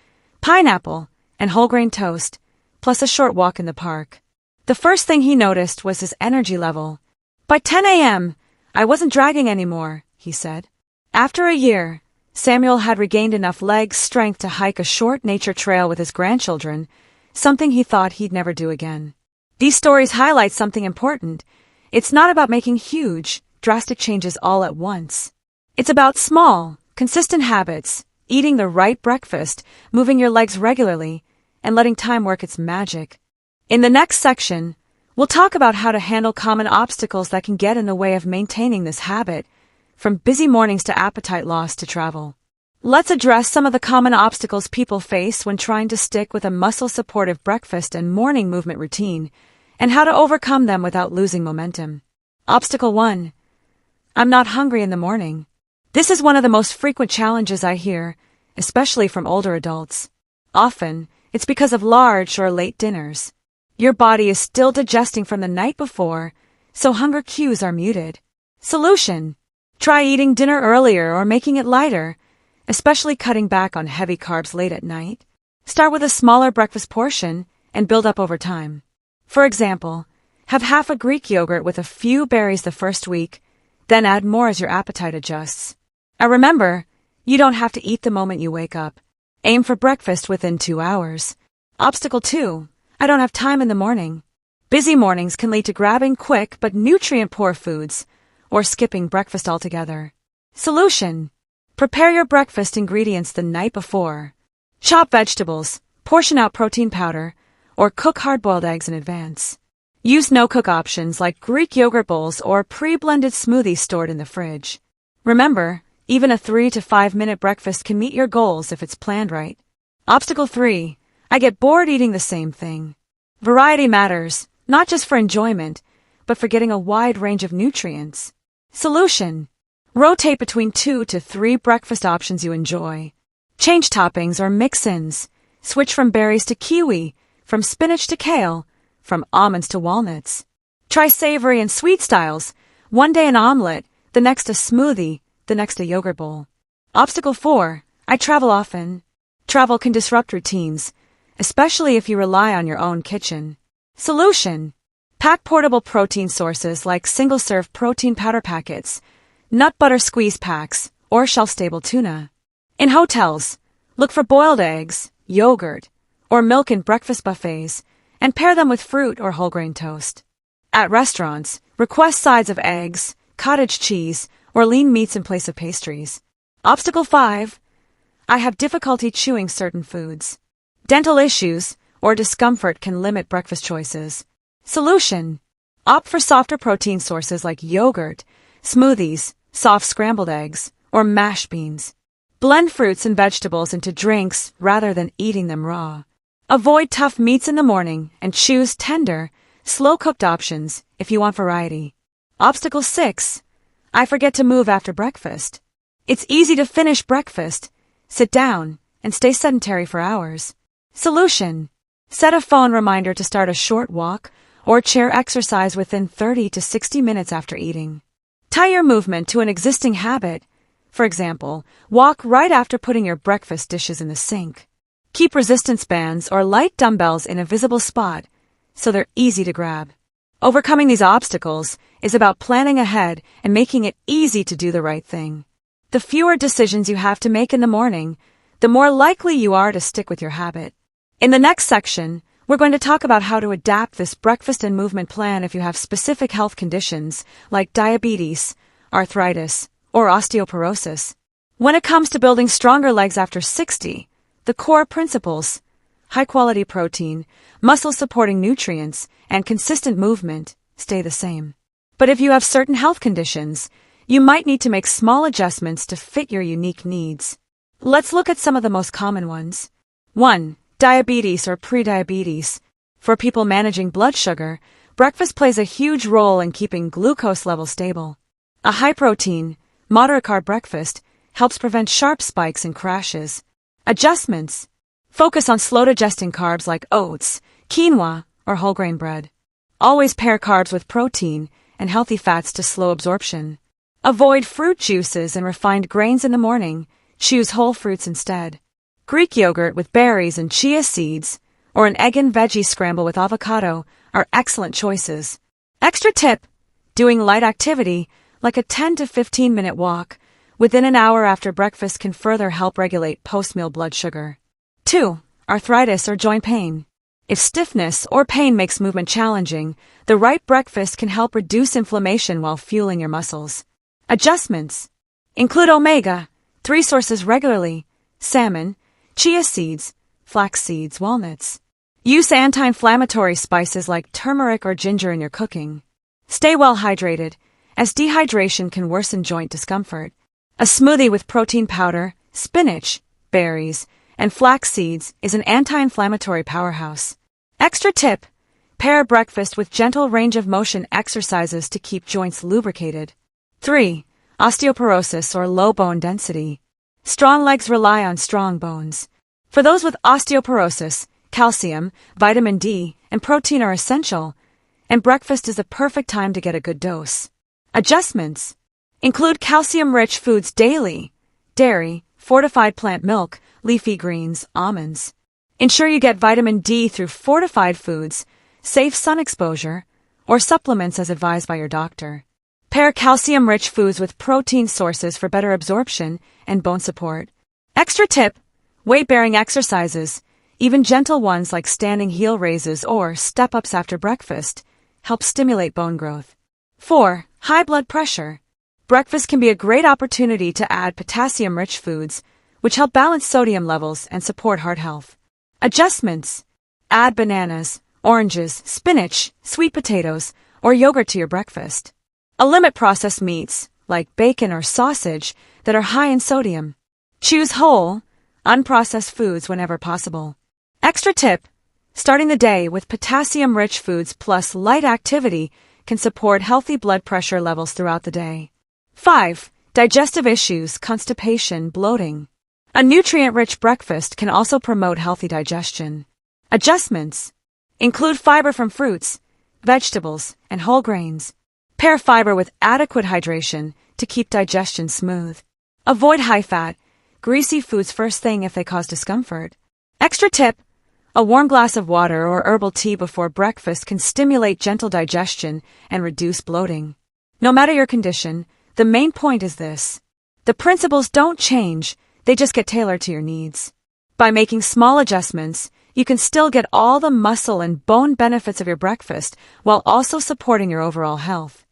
pineapple, and whole grain toast, plus a short walk in the park. The first thing he noticed was his energy level. "By 10 a.m., I wasn't dragging anymore," he said. After a year, Samuel had regained enough leg strength to hike a short nature trail with his grandchildren, something he thought he'd never do again. These stories highlight something important. It's not about making huge, drastic changes all at once. It's about small, consistent habits, eating the right breakfast, moving your legs regularly, and letting time work its magic. In the next section, we'll talk about how to handle common obstacles that can get in the way of maintaining this habit, from busy mornings to appetite loss to travel. Let's address some of the common obstacles people face when trying to stick with a muscle-supportive breakfast and morning movement routine, and how to overcome them without losing momentum. Obstacle 1. I'm not hungry in the morning. This is one of the most frequent challenges I hear, especially from older adults. Often, it's because of large or late dinners. Your body is still digesting from the night before, so hunger cues are muted. Solution: try eating dinner earlier or making it lighter, especially cutting back on heavy carbs late at night. Start with a smaller breakfast portion and build up over time. For example, have half a Greek yogurt with a few berries the first week, then add more as your appetite adjusts. And remember, you don't have to eat the moment you wake up. Aim for breakfast within 2 hours. Obstacle 2. I don't have time in the morning. Busy mornings can lead to grabbing quick but nutrient-poor foods, or skipping breakfast altogether. Solution: prepare your breakfast ingredients the night before. Chop vegetables, portion out protein powder, or cook hard-boiled eggs in advance. Use no-cook options like Greek yogurt bowls or pre-blended smoothies stored in the fridge. Remember, even a 3 to 5 minute breakfast can meet your goals if it's planned right. Obstacle 3. I get bored eating the same thing. Variety matters, not just for enjoyment, but for getting a wide range of nutrients. Solution: rotate between 2 to 3 breakfast options you enjoy. Change toppings or mix-ins. Switch from berries to kiwi, from spinach to kale, from almonds to walnuts. Try savory and sweet styles. One day an omelet, the next a smoothie, the next a yogurt bowl. Obstacle 4. I travel often. Travel can disrupt routines, especially if you rely on your own kitchen. Solution: pack portable protein sources like single-serve protein powder packets, nut butter squeeze packs, or shelf-stable tuna. In hotels, look for boiled eggs, yogurt, or milk in breakfast buffets, and pair them with fruit or whole grain toast. At restaurants, request sides of eggs, cottage cheese, or lean meats in place of pastries. Obstacle 5. I have difficulty chewing certain foods. Dental issues or discomfort can limit breakfast choices. Solution: opt for softer protein sources like yogurt, smoothies, soft scrambled eggs, or mashed beans. Blend fruits and vegetables into drinks rather than eating them raw. Avoid tough meats in the morning and choose tender, slow-cooked options if you want variety. Obstacle 6. I forget to move after breakfast. It's easy to finish breakfast, sit down, and stay sedentary for hours. Solution: set a phone reminder to start a short walk or chair exercise within 30 to 60 minutes after eating. Tie your movement to an existing habit. For example, walk right after putting your breakfast dishes in the sink. Keep resistance bands or light dumbbells in a visible spot so they're easy to grab. Overcoming these obstacles is about planning ahead and making it easy to do the right thing. The fewer decisions you have to make in the morning, the more likely you are to stick with your habit. In the next section, we're going to talk about how to adapt this breakfast and movement plan if you have specific health conditions like diabetes, arthritis, or osteoporosis. When it comes to building stronger legs after 60, the core principles, high-quality protein, muscle-supporting nutrients, and consistent movement, stay the same. But if you have certain health conditions, you might need to make small adjustments to fit your unique needs. Let's look at some of the most common ones. 1. Diabetes or prediabetes. For people managing blood sugar, breakfast plays a huge role in keeping glucose levels stable. A high-protein, moderate-carb breakfast helps prevent sharp spikes and crashes. Adjustments. Focus on slow-digesting carbs like oats, quinoa, or whole grain bread. Always pair carbs with protein and healthy fats to slow absorption. Avoid fruit juices and refined grains in the morning. Choose whole fruits instead. Greek yogurt with berries and chia seeds, or an egg and veggie scramble with avocado are excellent choices. Extra tip: doing light activity, like a 10 to 15 minute walk, within an hour after breakfast can further help regulate post-meal blood sugar. 2. Arthritis or joint pain. If stiffness or pain makes movement challenging, the right breakfast can help reduce inflammation while fueling your muscles. Adjustments. Include omega-3 sources regularly, salmon, chia seeds, flax seeds, walnuts. Use anti-inflammatory spices like turmeric or ginger in your cooking. Stay well hydrated, as dehydration can worsen joint discomfort. A smoothie with protein powder, spinach, berries, and flax seeds is an anti-inflammatory powerhouse. Extra tip: pair breakfast with gentle range of motion exercises to keep joints lubricated. 3. Osteoporosis or low bone density. Strong legs rely on strong bones. For those with osteoporosis, calcium, vitamin D, and protein are essential, and breakfast is the perfect time to get a good dose. Adjustments: include calcium-rich foods daily: dairy, fortified plant milk, leafy greens, almonds. Ensure you get vitamin D through fortified foods, safe sun exposure, or supplements as advised by your doctor. Pair calcium-rich foods with protein sources for better absorption and bone support. Extra tip: weight-bearing exercises, even gentle ones like standing heel raises or step-ups after breakfast, help stimulate bone growth. 4. High blood pressure. Breakfast can be a great opportunity to add potassium-rich foods, which help balance sodium levels and support heart health. Adjustments: add bananas, oranges, spinach, sweet potatoes, or yogurt to your breakfast. Limit processed meats, like bacon or sausage, that are high in sodium. Choose whole, unprocessed foods whenever possible. Extra tip: starting the day with potassium-rich foods plus light activity can support healthy blood pressure levels throughout the day. 5. Digestive issues, constipation, bloating. A nutrient-rich breakfast can also promote healthy digestion. Adjustments: include fiber from fruits, vegetables, and whole grains. Pair fiber with adequate hydration to keep digestion smooth. Avoid high-fat, greasy foods first thing if they cause discomfort. Extra tip: a warm glass of water or herbal tea before breakfast can stimulate gentle digestion and reduce bloating. No matter your condition, the main point is this: the principles don't change, they just get tailored to your needs. By making small adjustments, you can still get all the muscle and bone benefits of your breakfast while also supporting your overall health.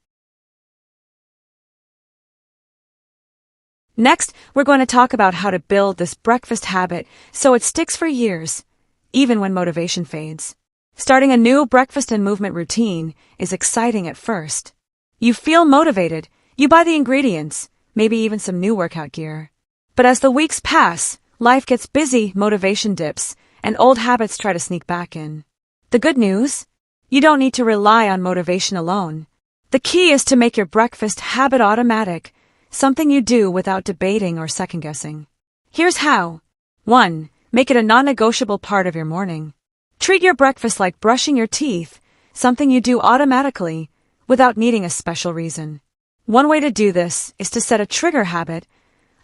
Next, we're going to talk about how to build this breakfast habit so it sticks for years, even when motivation fades. Starting a new breakfast and movement routine is exciting at first. You feel motivated, you buy the ingredients, maybe even some new workout gear. But as the weeks pass, life gets busy, motivation dips, and old habits try to sneak back in. The good news? You don't need to rely on motivation alone. The key is to make your breakfast habit automatic, something you do without debating or second-guessing. Here's how. 1. Make it a non-negotiable part of your morning. Treat your breakfast like brushing your teeth, something you do automatically, without needing a special reason. One way to do this is to set a trigger habit,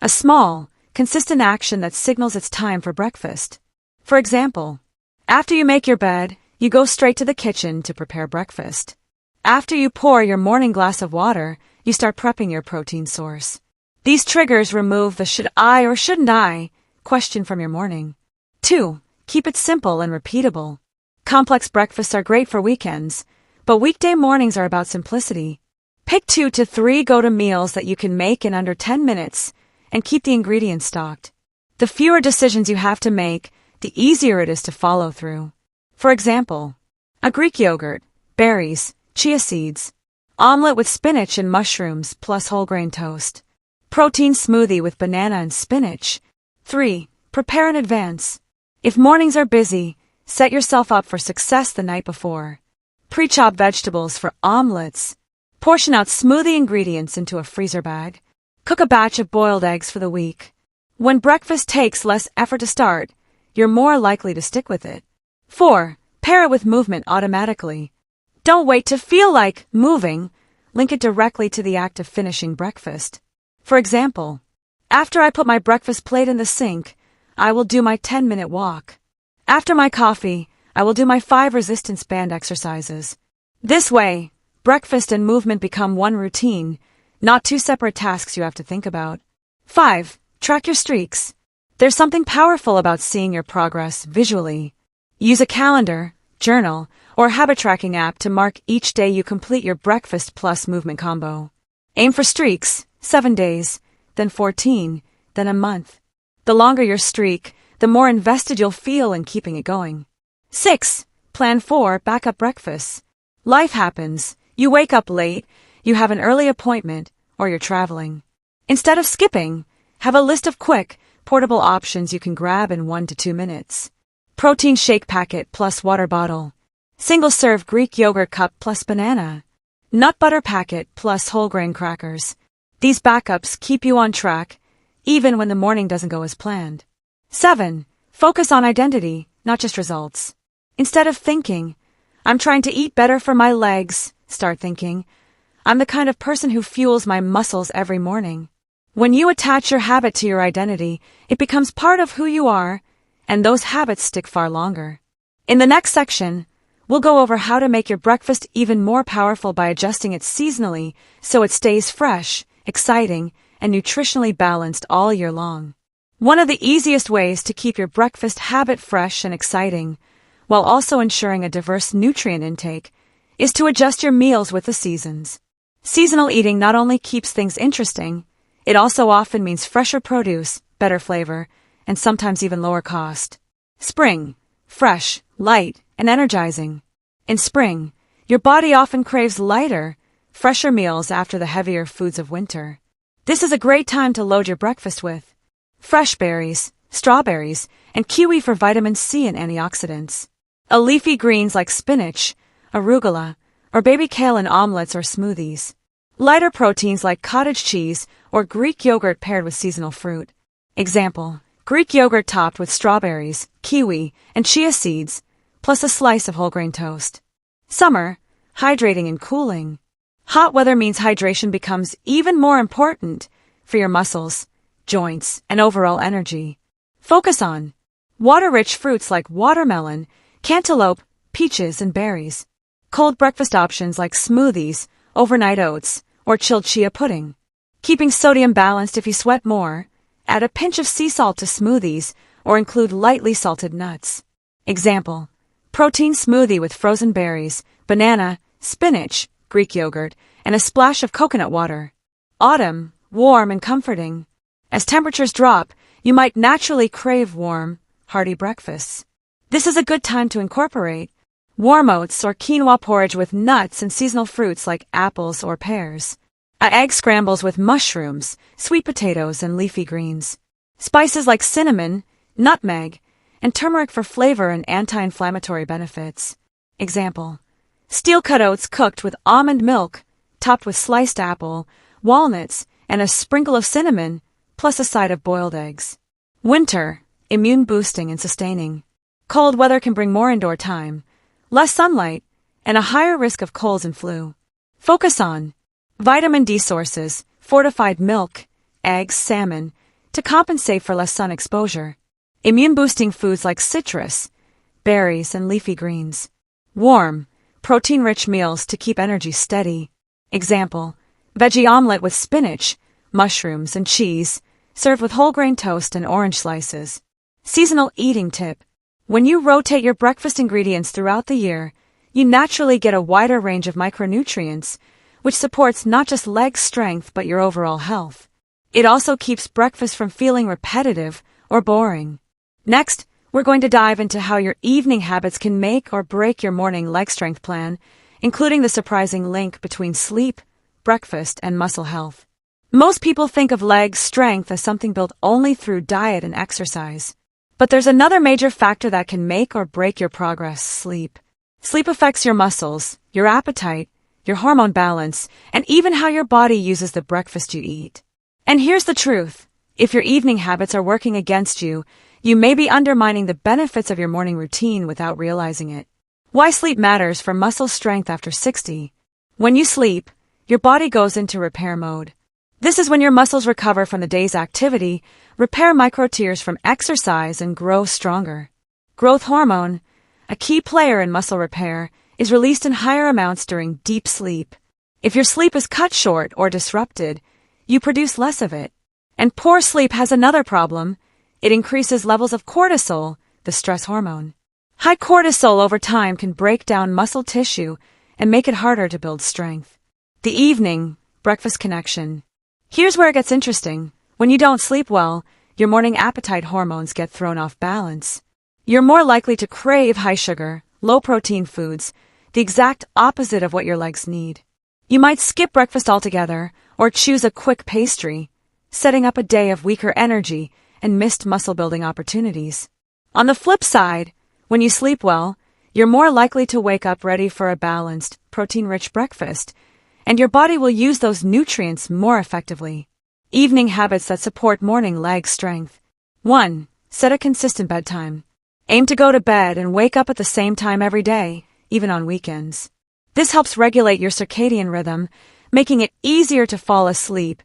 a small, consistent action that signals it's time for breakfast. For example, after you make your bed, you go straight to the kitchen to prepare breakfast. After you pour your morning glass of water, you start prepping your protein source. These triggers remove the should I or shouldn't I question from your morning. 2. Keep it simple and repeatable. Complex breakfasts are great for weekends, but weekday mornings are about simplicity. Pick 2 to 3 go-to meals that you can make in under 10 minutes and keep the ingredients stocked. The fewer decisions you have to make, the easier it is to follow through. For example, a Greek yogurt, berries, chia seeds, omelet with spinach and mushrooms plus whole grain toast, protein smoothie with banana and spinach. 3. Prepare in advance. If mornings are busy, set yourself up for success the night before. Pre-chop vegetables for omelets. Portion out smoothie ingredients into a freezer bag. Cook a batch of boiled eggs for the week. When breakfast takes less effort to start, you're more likely to stick with it. 4. Pair it with movement automatically. Don't wait to feel like moving. Link it directly to the act of finishing breakfast. For example, after I put my breakfast plate in the sink, I will do my 10-minute walk. After my coffee, I will do my 5 resistance band exercises. This way, breakfast and movement become one routine, not 2 separate tasks you have to think about. 5. Track your streaks. There's something powerful about seeing your progress visually. Use a calendar, journal, or habit tracking app to mark each day you complete your breakfast plus movement combo. Aim for streaks, 7 days, then 14, then a month. The longer your streak, the more invested you'll feel in keeping it going. 6. Plan for backup breakfasts. Life happens. You wake up late, you have an early appointment, or you're traveling. Instead of skipping, have a list of quick, portable options you can grab in 1 to 2 minutes. Protein shake packet plus water bottle. Single-serve Greek yogurt cup plus banana. Nut butter packet plus whole grain crackers. These backups keep you on track, even when the morning doesn't go as planned. 7. Focus on identity, not just results. Instead of thinking, I'm trying to eat better for my legs, start thinking, I'm the kind of person who fuels my muscles every morning. When you attach your habit to your identity, it becomes part of who you are, and those habits stick far longer. In the next section, we'll go over how to make your breakfast even more powerful by adjusting it seasonally so it stays fresh, exciting, and nutritionally balanced all year long. One of the easiest ways to keep your breakfast habit fresh and exciting, while also ensuring a diverse nutrient intake, is to adjust your meals with the seasons. Seasonal eating not only keeps things interesting, it also often means fresher produce, better flavor, and sometimes even lower cost. Spring. Fresh, light, and energizing. In spring, your body often craves lighter, fresher meals after the heavier foods of winter. This is a great time to load your breakfast with fresh berries, strawberries, and kiwi for vitamin C and antioxidants. Leafy greens like spinach, arugula, or baby kale in omelets or smoothies. Lighter proteins like cottage cheese or Greek yogurt paired with seasonal fruit. Example, Greek yogurt topped with strawberries, kiwi, and chia seeds, plus a slice of whole grain toast. Summer, hydrating and cooling. Hot weather means hydration becomes even more important for your muscles, joints, and overall energy. Focus on water-rich fruits like watermelon, cantaloupe, peaches, and berries. Cold breakfast options like smoothies, overnight oats, or chilled chia pudding. Keeping sodium balanced if you sweat more. Add a pinch of sea salt to smoothies or include lightly salted nuts. Example, protein smoothie with frozen berries, banana, spinach, Greek yogurt, and a splash of coconut water. Autumn, warm and comforting. As temperatures drop, you might naturally crave warm, hearty breakfasts. This is a good time to incorporate warm oats or quinoa porridge with nuts and seasonal fruits like apples or pears. Egg scrambles with mushrooms, sweet potatoes, and leafy greens. Spices like cinnamon, nutmeg, and turmeric for flavor and anti-inflammatory benefits. Example, steel-cut oats cooked with almond milk, topped with sliced apple, walnuts, and a sprinkle of cinnamon, plus a side of boiled eggs. Winter, immune-boosting and sustaining. Cold weather can bring more indoor time, less sunlight, and a higher risk of colds and flu. Focus on vitamin D sources, fortified milk, eggs, salmon, to compensate for less sun exposure. Immune-boosting foods like citrus, berries, and leafy greens. Warm, protein-rich meals to keep energy steady. Example, veggie omelet with spinach, mushrooms, and cheese, served with whole grain toast and orange slices. Seasonal eating tip. When you rotate your breakfast ingredients throughout the year, you naturally get a wider range of micronutrients, which supports not just leg strength but your overall health. It also keeps breakfast from feeling repetitive or boring. Next, we're going to dive into how your evening habits can make or break your morning leg strength plan, including the surprising link between sleep, breakfast, and muscle health. Most people think of leg strength as something built only through diet and exercise. But there's another major factor that can make or break your progress: sleep. Sleep affects your muscles, your appetite, your hormone balance, and even how your body uses the breakfast you eat. And here's the truth. If your evening habits are working against you, you may be undermining the benefits of your morning routine without realizing it. Why sleep matters for muscle strength after 60. When you sleep, your body goes into repair mode. This is when your muscles recover from the day's activity, repair micro-tears from exercise, and grow stronger. Growth hormone, a key player in muscle repair, is released in higher amounts during deep sleep. If your sleep is cut short or disrupted, you produce less of it. And poor sleep has another problem. It increases levels of cortisol, the stress hormone. High cortisol over time can break down muscle tissue and make it harder to build strength. The evening, breakfast connection. Here's where it gets interesting. When you don't sleep well, your morning appetite hormones get thrown off balance. You're more likely to crave high sugar, low protein foods, the exact opposite of what your legs need. You might skip breakfast altogether or choose a quick pastry, setting up a day of weaker energy and missed muscle building opportunities. On the flip side, when you sleep well, you're more likely to wake up ready for a balanced, protein-rich breakfast, and your body will use those nutrients more effectively. Evening habits that support morning leg strength. 1. Set a consistent bedtime. Aim to go to bed and wake up at the same time every day, even on weekends. This helps regulate your circadian rhythm, making it easier to fall asleep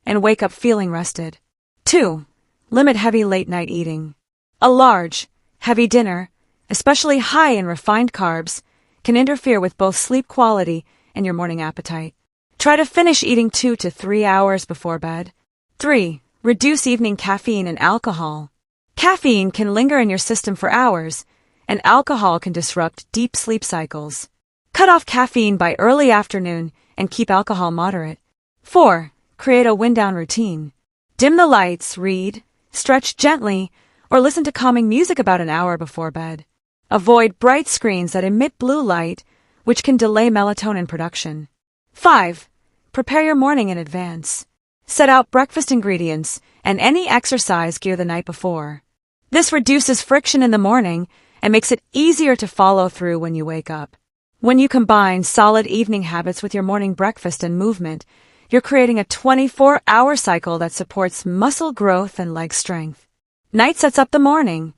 and wake up feeling rested. 2. Limit heavy late-night eating. A large, heavy dinner, especially high in refined carbs, can interfere with both sleep quality and your morning appetite. Try to finish eating 2 to 3 hours before bed. 3. Reduce evening caffeine and alcohol. Caffeine can linger in your system for hours, and alcohol can disrupt deep sleep cycles. Cut off caffeine by early afternoon and keep alcohol moderate. 4. Create a wind-down routine. Dim the lights, read, stretch gently, or listen to calming music about an hour before bed. Avoid bright screens that emit blue light, which can delay melatonin production. 5. Prepare your morning in advance. Set out breakfast ingredients and any exercise gear the night before. This reduces friction in the morning and makes it easier to follow through when you wake up. When you combine solid evening habits with your morning breakfast and movement, you're creating a 24-hour cycle that supports muscle growth and leg strength. Night sets up the morning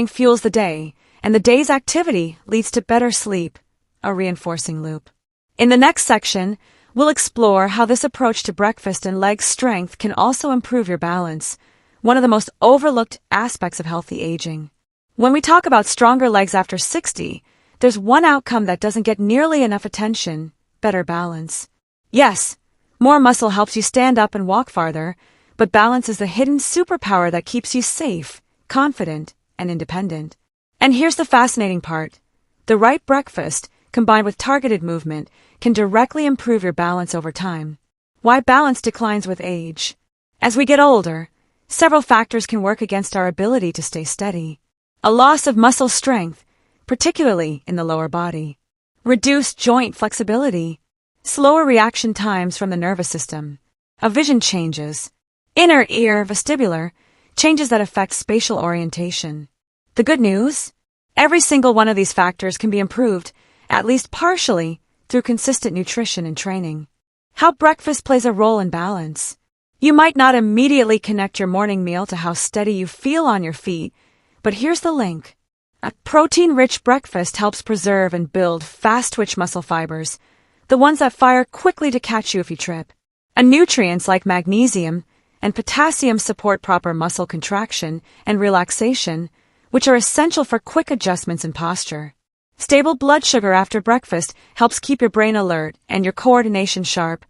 fuels the day, and the day's activity leads to better sleep, a reinforcing loop. In the next section, we'll explore how this approach to breakfast and leg strength can also improve your balance, one of the most overlooked aspects of healthy aging. When we talk about stronger legs after 60, there's one outcome that doesn't get nearly enough attention: better balance. Yes, more muscle helps you stand up and walk farther, but balance is the hidden superpower that keeps you safe, confident, and independent. And here's the fascinating part. The right breakfast, combined with targeted movement, can directly improve your balance over time. Why balance declines with age? As we get older, several factors can work against our ability to stay steady. A loss of muscle strength, particularly in the lower body. Reduced joint flexibility. Slower reaction times from the nervous system. Vision changes. Inner ear vestibular, changes that affect spatial orientation. The good news? Every single one of these factors can be improved, at least partially, through consistent nutrition and training. How breakfast plays a role in balance. You might not immediately connect your morning meal to how steady you feel on your feet, but here's the link. A protein-rich breakfast helps preserve and build fast-twitch muscle fibers, the ones that fire quickly to catch you if you trip. And nutrients like magnesium and potassium support proper muscle contraction and relaxation, which are essential for quick adjustments in posture. Stable blood sugar after breakfast helps keep your brain alert and your coordination sharp.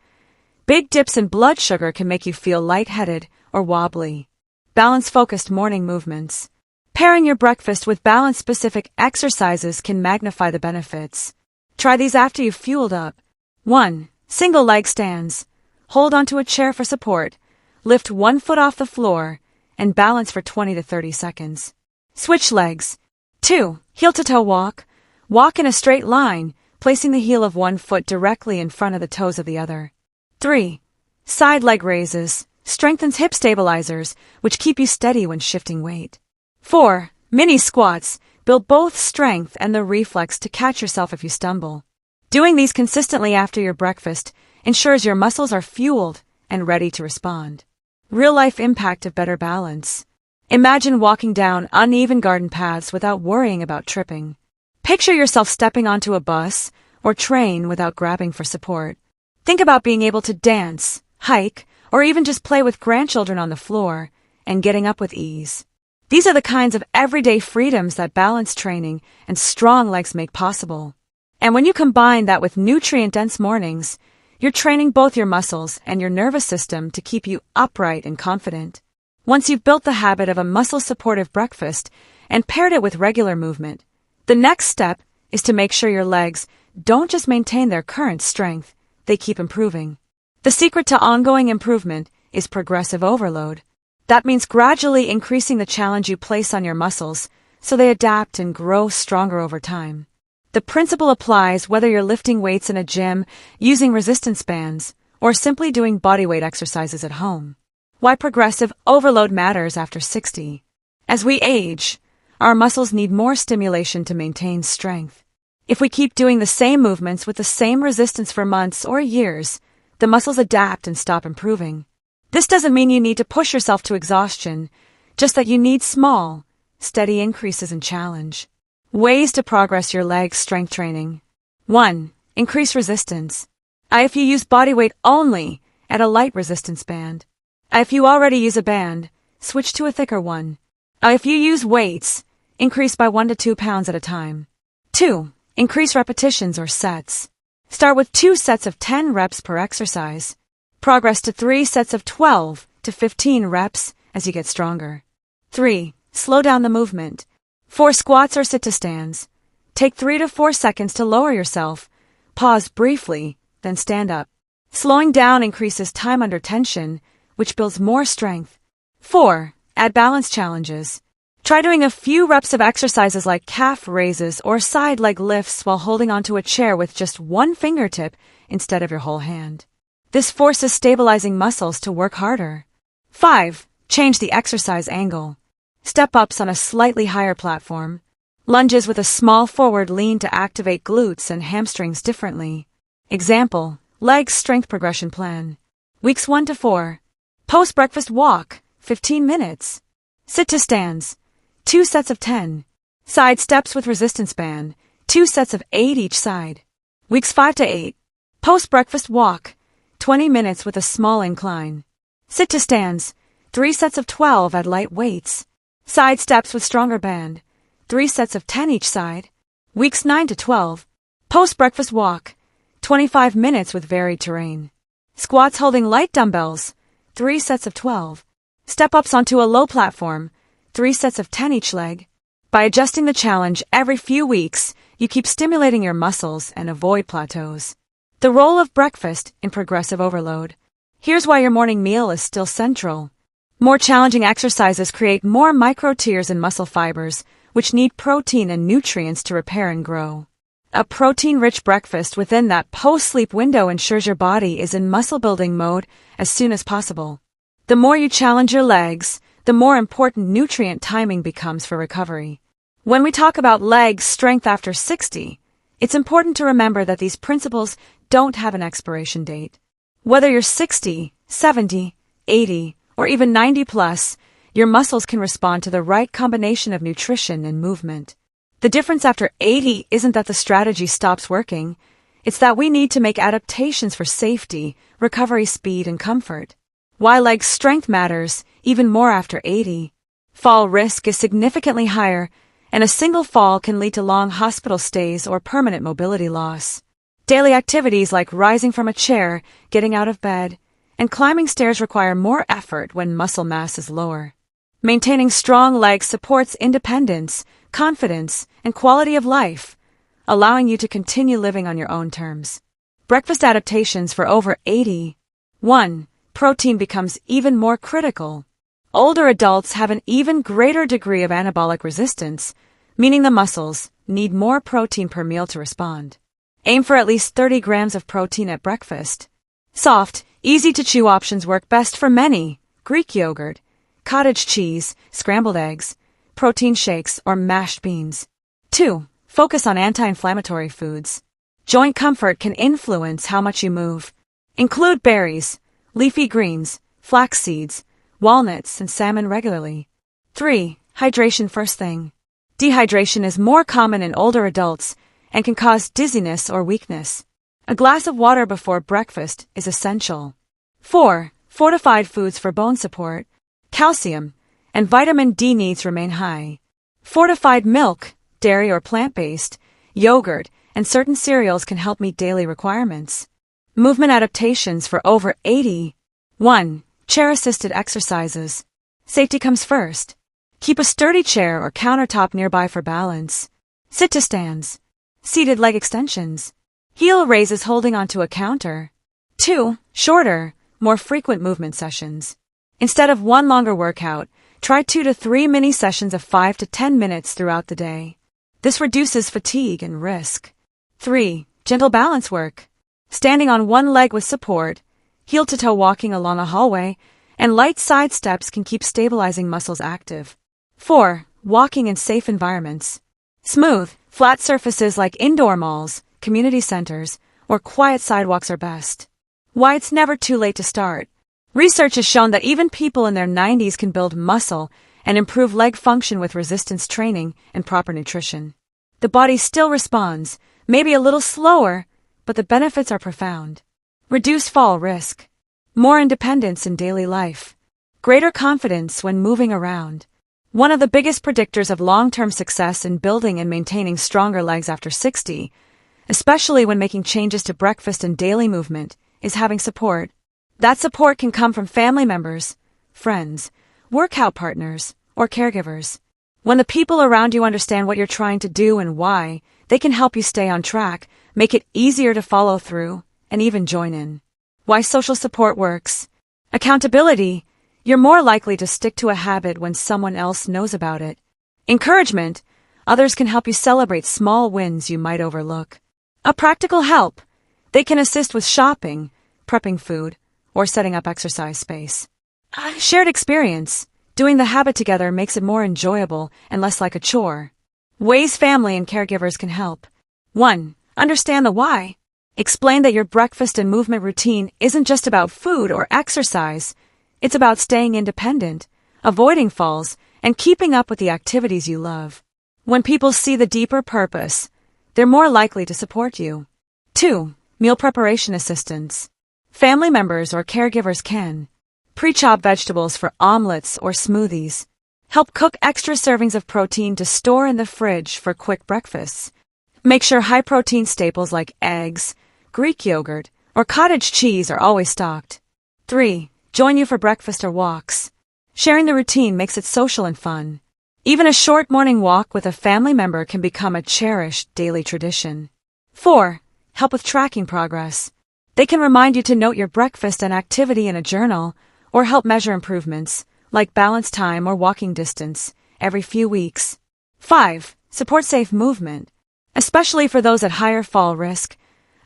Big dips in blood sugar can make you feel lightheaded or wobbly. Balance-focused morning movements. Pairing your breakfast with balance-specific exercises can magnify the benefits. Try these after you've fueled up. 1. Single leg stands. Hold onto a chair for support. Lift one foot off the floor and balance for 20 to 30 seconds. Switch legs. 2. Heel-to-toe walk. Walk in a straight line, placing the heel of one foot directly in front of the toes of the other. 3. Side leg raises. Strengthens hip stabilizers, which keep you steady when shifting weight. 4. Mini squats. Build both strength and the reflex to catch yourself if you stumble. Doing these consistently after your breakfast ensures your muscles are fueled and ready to respond. Real-life impact of better balance. Imagine walking down uneven garden paths without worrying about tripping. Picture yourself stepping onto a bus or train without grabbing for support. Think about being able to dance, hike, or even just play with grandchildren on the floor and getting up with ease. These are the kinds of everyday freedoms that balance training and strong legs make possible. And when you combine that with nutrient-dense mornings, you're training both your muscles and your nervous system to keep you upright and confident. Once you've built the habit of a muscle-supportive breakfast and paired it with regular movement, the next step is to make sure your legs don't just maintain their current strength, they keep improving. The secret to ongoing improvement is progressive overload. That means gradually increasing the challenge you place on your muscles so they adapt and grow stronger over time. The principle applies whether you're lifting weights in a gym, using resistance bands, or simply doing bodyweight exercises at home. Why progressive overload matters after 60. As we age, our muscles need more stimulation to maintain strength. If we keep doing the same movements with the same resistance for months or years, the muscles adapt and stop improving. This doesn't mean you need to push yourself to exhaustion, just that you need small, steady increases in challenge. Ways to progress your leg strength training. 1. Increase resistance. If you use bodyweight only, add a light resistance band. If you already use a band, switch to a thicker one. If you use weights, increase by 1 to 2 pounds at a time. 2. Increase repetitions or sets. Start with 2 sets of 10 reps per exercise. Progress to 3 sets of 12 to 15 reps as you get stronger. 3. Slow down the movement. For squats or sit-to-stands, take 3 to 4 seconds to lower yourself. Pause briefly, then stand up. Slowing down increases time under tension, which builds more strength. 4. Add balance challenges. Try doing a few reps of exercises like calf raises or side leg lifts while holding onto a chair with just one fingertip instead of your whole hand. This forces stabilizing muscles to work harder. 5. Change the exercise angle. Step-ups on a slightly higher platform. Lunges with a small forward lean to activate glutes and hamstrings differently. Example, leg strength progression plan. Weeks 1 to 4. Post-breakfast walk, 15 minutes. Sit-to-stands, 2 sets of 10. Side steps with resistance band, 2 sets of 8 each side. Weeks 5 to 8. Post-breakfast walk, 20 minutes with a small incline. Sit-to-stands, 3 sets of 12 at light weights. Side steps with stronger band, 3 sets of 10 each side. Weeks 9 to 12. Post-breakfast walk, 25 minutes with varied terrain. Squats holding light dumbbells, 3 sets of 12. Step-ups onto a low platform, 3 sets of 10 each leg. By adjusting the challenge every few weeks, you keep stimulating your muscles and avoid plateaus. The role of breakfast in progressive overload. Here's why your morning meal is still central. More challenging exercises create more micro-tears and muscle fibers, which need protein and nutrients to repair and grow. A protein-rich breakfast within that post-sleep window ensures your body is in muscle-building mode as soon as possible. The more you challenge your legs, the more important nutrient timing becomes for recovery. When we talk about leg strength after 60, it's important to remember that these principles don't have an expiration date. Whether you're 60, 70, 80, or even 90 plus, your muscles can respond to the right combination of nutrition and movement. The difference after 80 isn't that the strategy stops working, it's that we need to make adaptations for safety, recovery speed, and comfort. Why leg strength matters even more after 80. Fall risk is significantly higher, and a single fall can lead to long hospital stays or permanent mobility loss. Daily activities like rising from a chair, getting out of bed, and climbing stairs require more effort when muscle mass is lower. Maintaining strong legs supports independence, confidence, and quality of life, allowing you to continue living on your own terms. Breakfast adaptations for over 80. 1. Protein becomes even more critical. Older adults have an even greater degree of anabolic resistance, meaning the muscles need more protein per meal to respond. Aim for at least 30 grams of protein at breakfast. Soft, easy-to-chew options work best for many: Greek yogurt, cottage cheese, scrambled eggs, protein shakes, or mashed beans. 2. Focus on anti-inflammatory foods. Joint comfort can influence how much you move. Include berries, leafy greens, flax seeds, walnuts, and salmon regularly. 3. Hydration first thing. Dehydration is more common in older adults and can cause dizziness or weakness. A glass of water before breakfast is essential. 4. Fortified foods for bone support. Calcium and vitamin D needs remain high. Fortified milk, dairy or plant-based, yogurt, and certain cereals can help meet daily requirements. Movement adaptations for over 80. 1. Chair-assisted exercises. Safety comes first. Keep a sturdy chair or countertop nearby for balance. Sit-to-stands. Seated leg extensions. Heel raises holding onto a counter. 2. Shorter, more frequent movement sessions. Instead of one longer workout, try 2 to 3 mini sessions of 5 to 10 minutes throughout the day. This reduces fatigue and risk. 3. Gentle balance work. Standing on one leg with support, heel-to-toe walking along a hallway, and light side steps can keep stabilizing muscles active. 4. Walking in safe environments. Smooth, flat surfaces like indoor malls, community centers, or quiet sidewalks are best. Why it's never too late to start. Research has shown that even people in their 90s can build muscle and improve leg function with resistance training and proper nutrition. The body still responds, maybe a little slower, but the benefits are profound. Reduced fall risk. More independence in daily life. Greater confidence when moving around. One of the biggest predictors of long-term success in building and maintaining stronger legs after 60, especially when making changes to breakfast and daily movement, is having support. That support can come from family members, friends, workout partners, or caregivers. When the people around you understand what you're trying to do and why, they can help you stay on track, make it easier to follow through, and even join in. Why social support works. Accountability. You're more likely to stick to a habit when someone else knows about it. Encouragement. Others can help you celebrate small wins you might overlook. A practical help. They can assist with shopping, prepping food, or setting up exercise space. Shared experience. Doing the habit together makes it more enjoyable and less like a chore. Ways family and caregivers can help. 1. Understand the why. Explain that your breakfast and movement routine isn't just about food or exercise. It's about staying independent, avoiding falls, and keeping up with the activities you love. When people see the deeper purpose, they're more likely to support you. 2. Meal preparation assistance. Family members or caregivers can pre-chop vegetables for omelets or smoothies. Help cook extra servings of protein to store in the fridge for quick breakfasts. Make sure high-protein staples like eggs, Greek yogurt, or cottage cheese are always stocked. 3. Join you for breakfast or walks. Sharing the routine makes it social and fun. Even a short morning walk with a family member can become a cherished daily tradition. 4. Help with tracking progress. They can remind you to note your breakfast and activity in a journal, or help measure improvements, like balance time or walking distance, every few weeks. 5. Support safe movement. Especially for those at higher fall risk,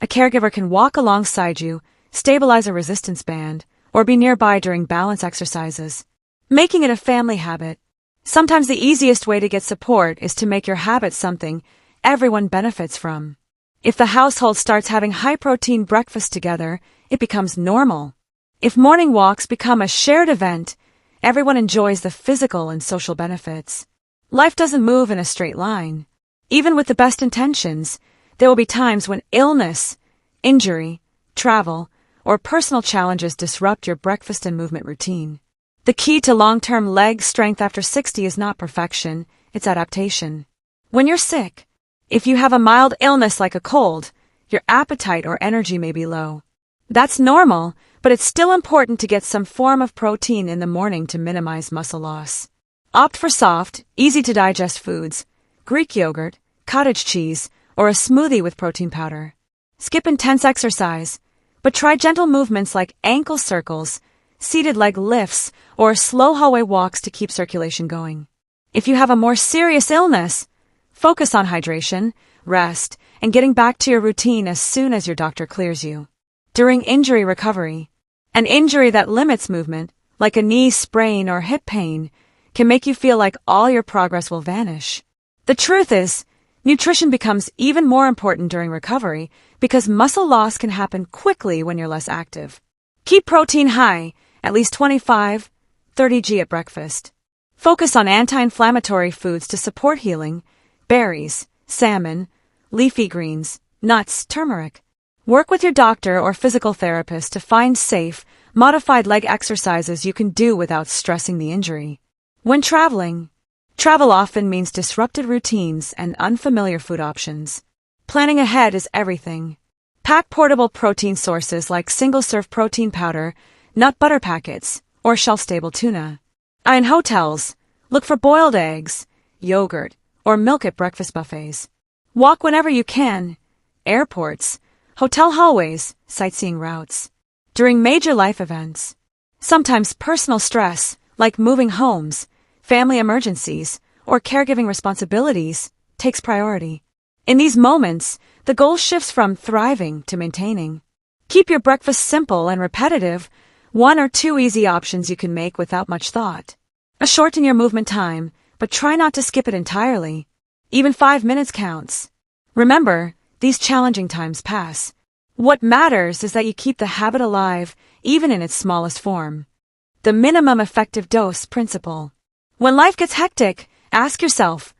a caregiver can walk alongside you, stabilize a resistance band, or be nearby during balance exercises, making it a family habit. Sometimes the easiest way to get support is to make your habit something everyone benefits from. If the household starts having high-protein breakfast together, it becomes normal. If morning walks become a shared event, everyone enjoys the physical and social benefits. Life doesn't move in a straight line. Even with the best intentions, there will be times when illness, injury, travel, or personal challenges disrupt your breakfast and movement routine. The key to long-term leg strength after 60 is not perfection, it's adaptation. When you're sick, if you have a mild illness like a cold, your appetite or energy may be low. That's normal, but it's still important to get some form of protein in the morning to minimize muscle loss. Opt for soft, easy-to-digest foods, Greek yogurt, cottage cheese, or a smoothie with protein powder. Skip intense exercise, but try gentle movements like ankle circles, seated leg lifts, or slow hallway walks to keep circulation going. If you have a more serious illness, focus on hydration, rest, and getting back to your routine as soon as your doctor clears you. During injury recovery, an injury that limits movement, like a knee sprain or hip pain, can make you feel like all your progress will vanish. The truth is, nutrition becomes even more important during recovery because muscle loss can happen quickly when you're less active. Keep protein high, at least 25-30 g at breakfast. Focus on anti-inflammatory foods to support healing, berries, salmon, leafy greens, nuts, turmeric. Work with your doctor or physical therapist to find safe, modified leg exercises you can do without stressing the injury. When traveling, travel often means disrupted routines and unfamiliar food options. Planning ahead is everything. Pack portable protein sources like single-serve protein powder, nut butter packets, or shelf-stable tuna. In hotels, look for boiled eggs, yogurt, or milk at breakfast buffets. Walk whenever you can. Airports, hotel hallways, sightseeing routes. During major life events, Sometimes personal stress, like moving homes, family emergencies, or caregiving responsibilities, takes priority. In these moments, the goal shifts from thriving to maintaining. Keep your breakfast simple and repetitive, 1 or 2 easy options you can make without much thought. Shorten your movement time, but try not to skip it entirely. Even 5 minutes counts. Remember, these challenging times pass. What matters is that you keep the habit alive, even in its smallest form. The minimum effective dose principle. When life gets hectic, ask yourself,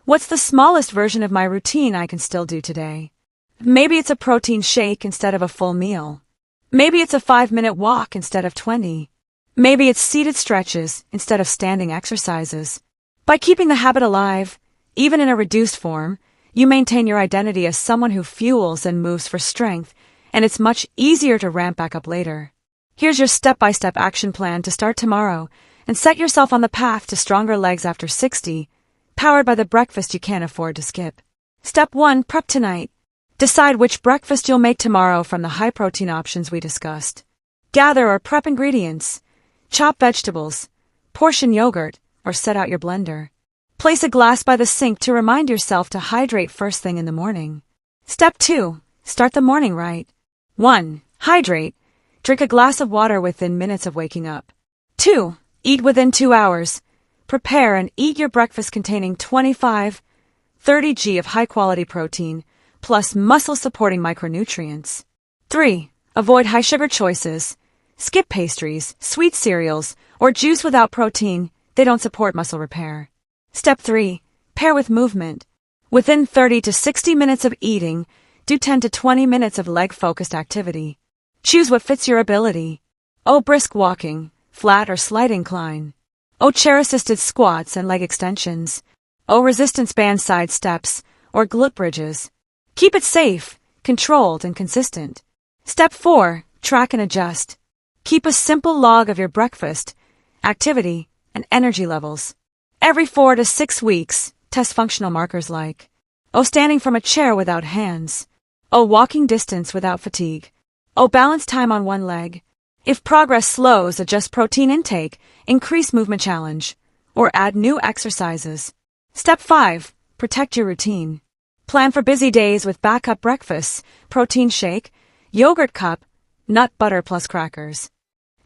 what's the smallest version of my routine I can still do today? Maybe it's a protein shake instead of a full meal. Maybe it's a 5-minute walk instead of 20. Maybe it's seated stretches instead of standing exercises. By keeping the habit alive, even in a reduced form, you maintain your identity as someone who fuels and moves for strength, and it's much easier to ramp back up later. Here's your step-by-step action plan to start tomorrow and set yourself on the path to stronger legs after 60, powered by the breakfast you can't afford to skip. Step 1. Prep tonight. Decide which breakfast you'll make tomorrow from the high-protein options we discussed. Gather or prep ingredients. Chop vegetables, portion yogurt, or set out your blender. Place a glass by the sink to remind yourself to hydrate first thing in the morning. Step 2. Start the morning right. 1. Hydrate. Drink a glass of water within minutes of waking up. 2. Eat within 2 hours. Prepare and eat your breakfast containing 25-30 g of high-quality protein, plus muscle-supporting micronutrients. 3. Avoid high-sugar choices. Skip pastries, sweet cereals, or juice without protein. They don't support muscle repair. Step 3. Pair with movement. Within 30 to 60 minutes of eating, do 10 to 20 minutes of leg-focused activity. Choose what fits your ability. Brisk walking, flat or slight incline. Chair-assisted squats and leg extensions. Resistance band side steps, or glute bridges. Keep it safe, controlled, and consistent. Step 4. Track and adjust. Keep a simple log of your breakfast, activity, and energy levels. Every 4 to 6 weeks, test functional markers like standing from a chair without hands, walking distance without fatigue, balance time on one leg. If progress slows, adjust protein intake, increase movement challenge, or add new exercises. Step 5. Protect your routine. Plan for busy days with backup breakfasts, protein shake, yogurt cup, nut butter plus crackers.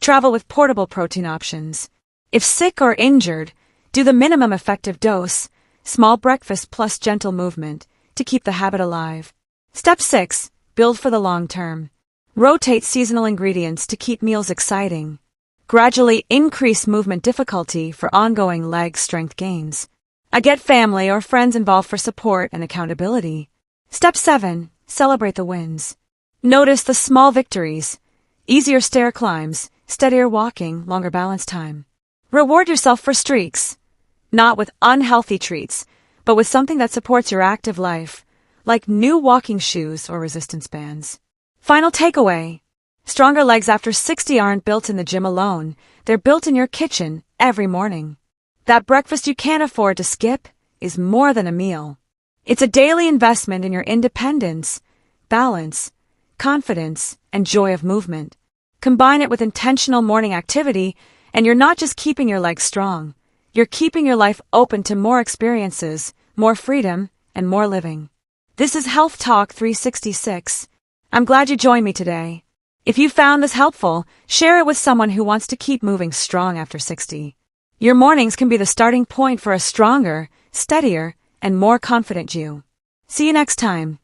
Travel with portable protein options. If sick or injured, do the minimum effective dose, small breakfast plus gentle movement, to keep the habit alive. Step 6. Build for the long term. Rotate seasonal ingredients to keep meals exciting. Gradually increase movement difficulty for ongoing leg strength gains. Get family or friends involved for support and accountability. Step 7. Celebrate the wins. Notice the small victories. Easier stair climbs, steadier walking, longer balance time. Reward yourself for streaks. Not with unhealthy treats, but with something that supports your active life, like new walking shoes or resistance bands. Final takeaway. Stronger legs after 60 aren't built in the gym alone, they're built in your kitchen every morning. That breakfast you can't afford to skip is more than a meal. It's a daily investment in your independence, balance, confidence, and joy of movement. Combine it with intentional morning activity, and you're not just keeping your legs strong, you're keeping your life open to more experiences, more freedom, and more living. This is Health Talk 366. I'm glad you joined me today. If you found this helpful, share it with someone who wants to keep moving strong after 60. Your mornings can be the starting point for a stronger, steadier, and more confident you. See you next time.